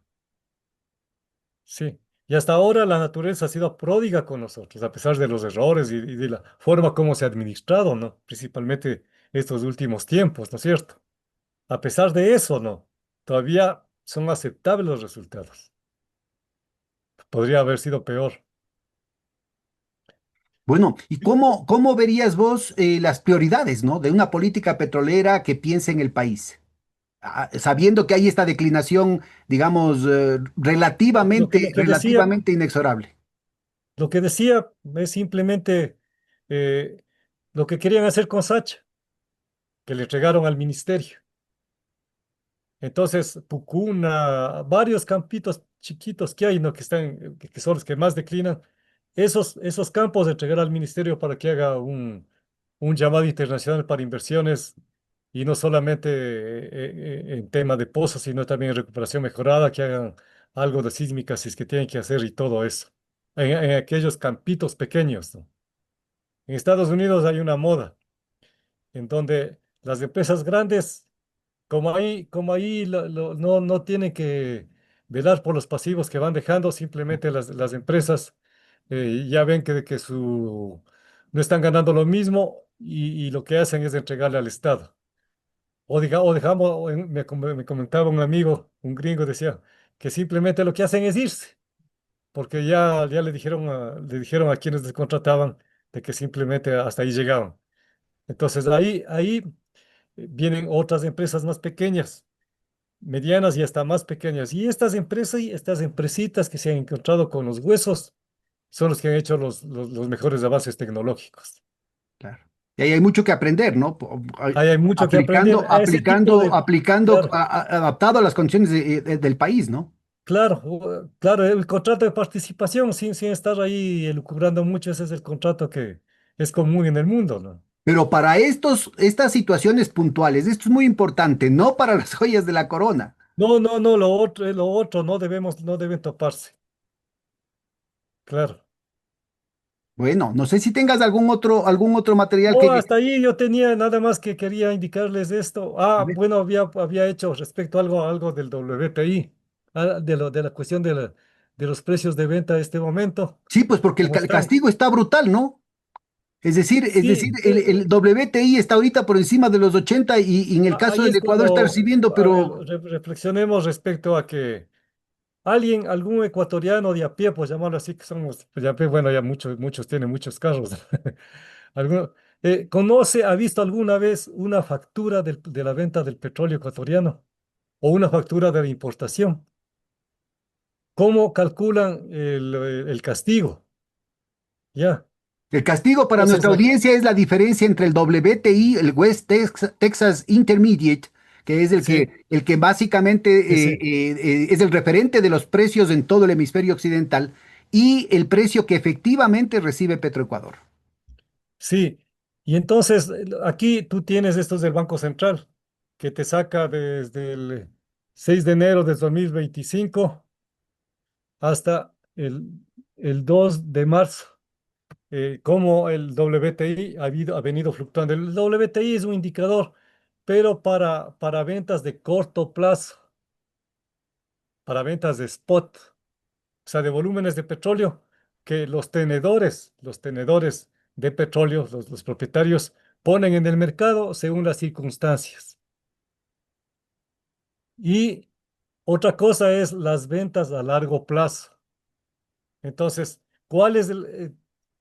Sí, y hasta ahora la naturaleza ha sido pródiga con nosotros, a pesar de los errores y de la forma como se ha administrado, ¿no? Principalmente estos últimos tiempos, ¿no es cierto? A pesar de eso, ¿no? Todavía son aceptables los resultados. Podría haber sido peor. Bueno, ¿y cómo verías vos las prioridades, ¿no?, de una política petrolera que piense en el país? Sabiendo que hay esta declinación, digamos, Lo que decía, relativamente inexorable. lo que decía es simplemente eh, lo que querían hacer con Sacha, que le entregaron al ministerio. Entonces, Pucuna, varios campitos chiquitos que hay, ¿no? Que están, que son los que más declinan, esos campos de entregar al ministerio para que haga un llamado internacional para inversiones y no solamente en tema de pozos, sino también en recuperación mejorada, que hagan algo de sísmica si es que tienen que hacer y todo eso. En aquellos campitos pequeños, ¿no? En Estados Unidos hay una moda en donde las empresas grandes como ahí no tienen que velar por los pasivos que van dejando, simplemente las empresas ya ven no están ganando lo mismo y lo que hacen es entregarle al Estado. O dejamos, me comentaba un amigo, un gringo, decía que simplemente lo que hacen es irse, porque ya le dijeron a quienes les contrataban de que simplemente hasta ahí llegaban. Entonces ahí vienen otras empresas más pequeñas medianas y hasta más pequeñas. Y estas empresas y estas empresitas que se han encontrado con los huesos son los que han hecho los mejores avances tecnológicos. Claro. Y ahí hay mucho que aprender, ¿no? Ahí hay mucho que aprender Aplicando, a ese tipo de, claro, adaptado a las condiciones del país, ¿no? claro, claro, el contrato de participación sin estar ahí elucubrando mucho, ese es el contrato que es común en el mundo, ¿no? Pero para estas situaciones puntuales, esto es muy importante, no para las joyas de la corona. No, no, no, lo otro no debemos, no deben toparse. Claro. Bueno, no sé si tengas algún otro material No, que... hasta ahí yo tenía nada más que quería indicarles esto. A Ah, ver. bueno, había hecho respecto a algo del WTI, de la cuestión de los precios de venta de este momento. Sí, pues porque ¿Cómo el están? castigo está brutal, ¿no? Es decir, Sí, el WTI está ahorita por encima de los 80 y en el caso ahí del es Ecuador está cuando, recibiendo, a ver, pero reflexionemos respecto a que algún ecuatoriano de a pie, pues llamarlo así, que somos, pues, de a pie, bueno, ya muchos tienen muchos carros. Alguno- ha visto alguna vez una factura de la venta del petróleo ecuatoriano o una factura de la importación? ¿Cómo calculan el castigo? Ya. el castigo para Entonces, nuestra audiencia es la diferencia entre el WTI, el Texas Intermediate, que es sí, el que básicamente sí, sí, es el referente de los precios en todo el hemisferio occidental, y el precio que efectivamente recibe Petroecuador. sí. Y entonces, aquí tú tienes estos del Banco Central, que te saca desde el 6 de enero de 2025 hasta el 2 de marzo, cómo el WTI ha venido fluctuando. El WTI es un indicador, pero para ventas de corto plazo, para ventas de spot, o sea, de volúmenes de petróleo, que los tenedores de petróleo, los propietarios, ponen en el mercado según las circunstancias. Y otra cosa es las ventas a largo plazo. Entonces, ¿cuál es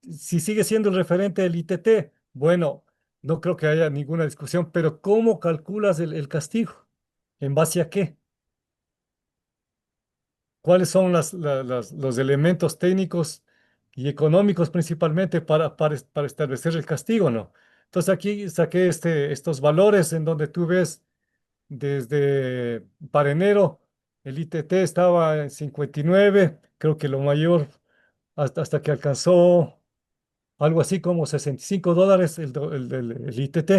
si sigue siendo el referente del ITT? Bueno, no creo que haya ninguna discusión, pero ¿cómo calculas el castigo? ¿En base a qué? ¿Cuáles son los elementos técnicos y económicos principalmente para establecer el castigo, ¿no? Entonces aquí saqué estos valores en donde tú ves desde para enero el ITT estaba en 59, creo que lo mayor hasta que alcanzó algo así como $65 el ITT.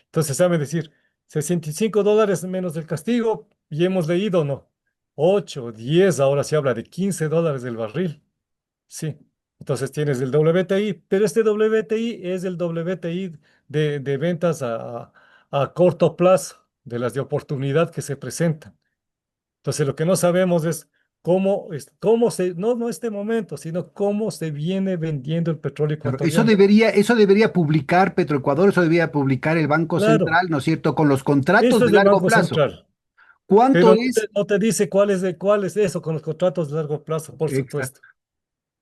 Entonces, sabe decir, $65 menos el castigo y hemos leído, ¿no? 8, 10, ahora se habla de $15 del barril. Sí. Entonces tienes el WTI, pero este WTI es el WTI de ventas a corto plazo, de las de oportunidad que se presentan. Entonces, lo que no sabemos es no este momento, sino cómo se viene vendiendo el petróleo Claro, ecuatoriano. eso debería publicar Petroecuador, eso debería publicar el Banco Claro, Central, ¿no es cierto?, con los contratos esto de es del largo Banco plazo. Central, ¿Cuánto pero es? no te dice cuál es eso con los contratos de largo plazo, por Exacto. supuesto.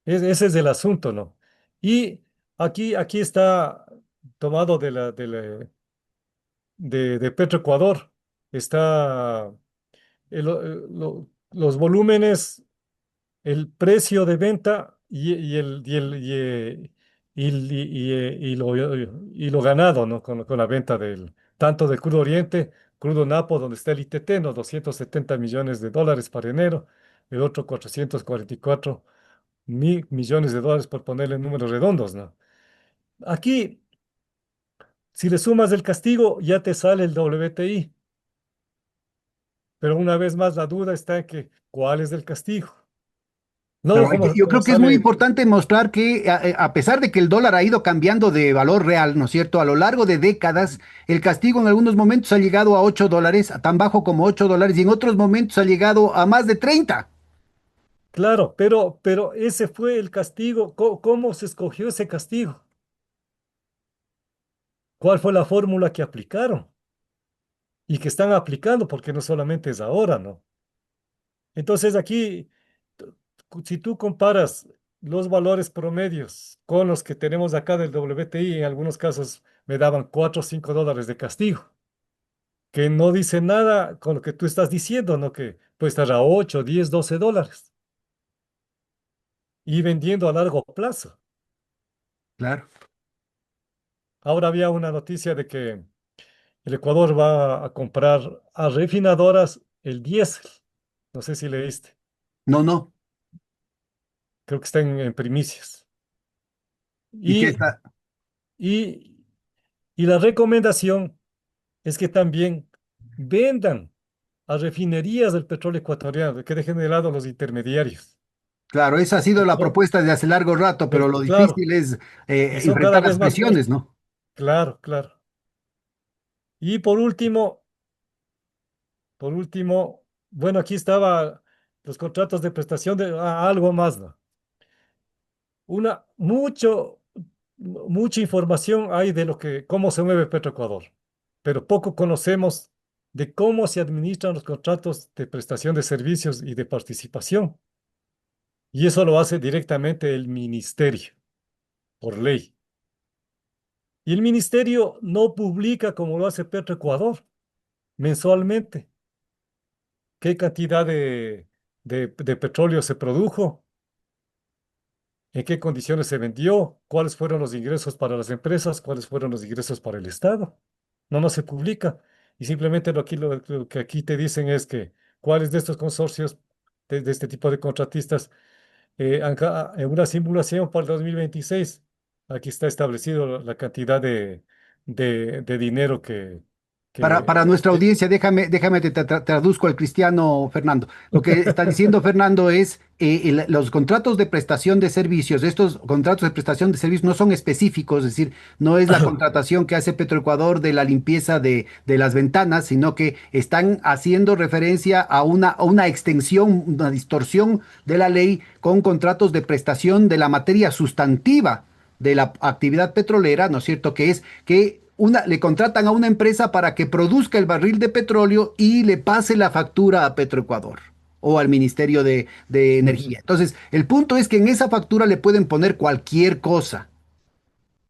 Ese es el asunto, ¿no? Y aquí está tomado de Petroecuador, está los volúmenes, el precio de venta y lo ganado, ¿no? Con la venta tanto del crudo Oriente, crudo Napo, donde está el ITT, ¿no? $270 millones para enero, el otro 444 mil millones de dólares por ponerle números redondos, ¿no? Aquí, si le sumas el castigo, ya te sale el WTI, pero una vez más la duda está en que, ¿cuál es el castigo? Claro, No como, yo como creo que es muy sale. importante mostrar que a pesar de que el dólar ha ido cambiando de valor real, ¿no es cierto? A lo largo de décadas, el castigo en algunos momentos ha llegado a $8, a tan bajo como $8, y en otros momentos ha llegado a más de 30. Claro, pero ese fue el castigo. ¿Cómo se escogió ese castigo? ¿Cuál fue la fórmula que aplicaron? Y que están aplicando, porque no solamente es ahora, ¿no? Entonces aquí, si tú comparas los valores promedios con los que tenemos acá del WTI, en algunos casos me daban $4 o $5 de castigo, que no dice nada con lo que tú estás diciendo, ¿no? Que puede estar a 8, 10, $12 y vendiendo a largo plazo. Claro. Ahora había una noticia de que el Ecuador va a comprar a refinadoras el diésel. No sé si leíste. No, no. Creo que está en primicias. ¿Y qué Y, está? y, Y la recomendación es que también vendan a refinerías del petróleo ecuatoriano, que dejen de lado los intermediarios. Claro, esa ha sido la No, propuesta de hace largo rato, pero lo claro, difícil es y son cada enfrentar las vez más presiones, costos. ¿no? Claro, claro. Y por último, bueno, aquí estaba los contratos de prestación de algo más, ¿no? Una, mucha información hay de lo que, cómo se mueve Petroecuador, pero poco conocemos de cómo se administran los contratos de prestación de servicios y de participación. Y eso lo hace directamente el ministerio, por ley. Y el ministerio no publica como lo hace Petroecuador mensualmente qué cantidad de petróleo se produjo, en qué condiciones se vendió, cuáles fueron los ingresos para las empresas, cuáles fueron los ingresos para el Estado. No, no se publica. Y simplemente lo que aquí te dicen es que cuáles de estos consorcios, de este tipo de contratistas, en una simulación para el 2026, aquí está establecido la cantidad de dinero que Para nuestra audiencia, déjame te traduzco al cristiano, Fernando. Lo que está diciendo Fernando es, los contratos de prestación de servicios, estos contratos de prestación de servicios no son específicos, es decir, no es la contratación que hace Petroecuador de la limpieza de las ventanas, sino que están haciendo referencia a una extensión, una distorsión de la ley con contratos de prestación de la materia sustantiva de la actividad petrolera, ¿no es cierto? Que es que le contratan a una empresa para que produzca el barril de petróleo y le pase la factura a Petroecuador o al Ministerio de Ujú. Energía. Entonces, el punto es que en esa factura le pueden poner cualquier cosa.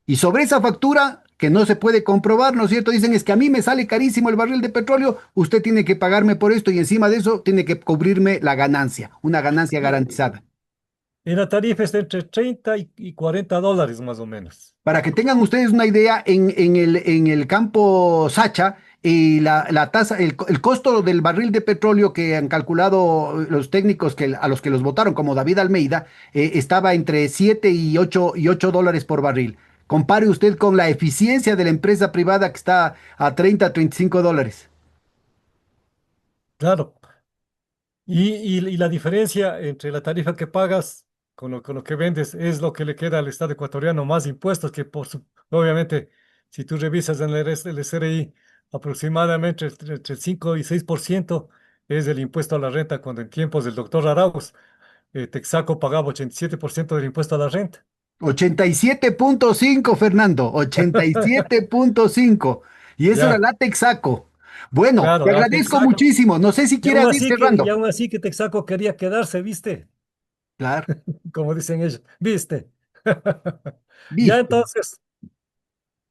Y sobre esa factura, que no se puede comprobar, ¿no es cierto? Dicen, es que a mí me sale carísimo el barril de petróleo, usted tiene que pagarme por esto y encima de eso tiene que cubrirme la ganancia, una ganancia garantizada. Y la tarifa está entre 30 y $40 más o menos. Para que tengan ustedes una idea, en el campo Sacha, la tasa, el costo del barril de petróleo que han calculado los técnicos a los que los votaron, como David Almeida, estaba entre 7 y 8 dólares por barril. Compare usted con la eficiencia de la empresa privada que está a 30, 35 dólares. Claro. Y la diferencia entre la tarifa que pagas con lo que vendes es lo que le queda al Estado ecuatoriano, más impuestos que obviamente, si tú revisas en el SRI, aproximadamente entre el 5 y 6% es el impuesto a la renta, cuando en tiempos del doctor Arauz, Texaco pagaba 87% del impuesto a la renta. 87,5, Fernando, 87,5. Y eso era Ya, la Texaco. Bueno, claro, te a agradezco Texaco. muchísimo. No sé si quieras ir Y cerrando. aún así que Texaco quería quedarse, ¿viste? Claro, Como dicen ellos, ¿viste? Ya viste. entonces,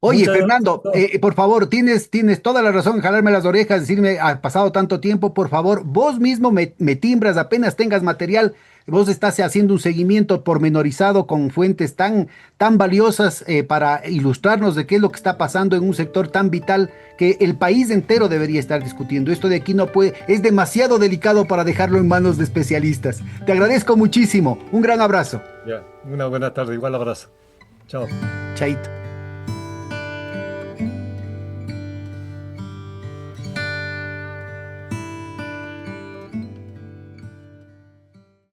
Oye, muchas gracias. Fernando, por favor, tienes toda la razón en jalarme las orejas, decirme, ha pasado tanto tiempo, por favor, vos mismo me timbras apenas tengas material, vos estás haciendo un seguimiento pormenorizado con fuentes tan valiosas para ilustrarnos de qué es lo que está pasando en un sector tan vital que el país entero debería estar discutiendo. Esto de aquí no puede, es demasiado delicado para dejarlo en manos de especialistas. Te agradezco muchísimo, un gran abrazo. Ya, una buena tarde, igual abrazo. Chao. Chaito.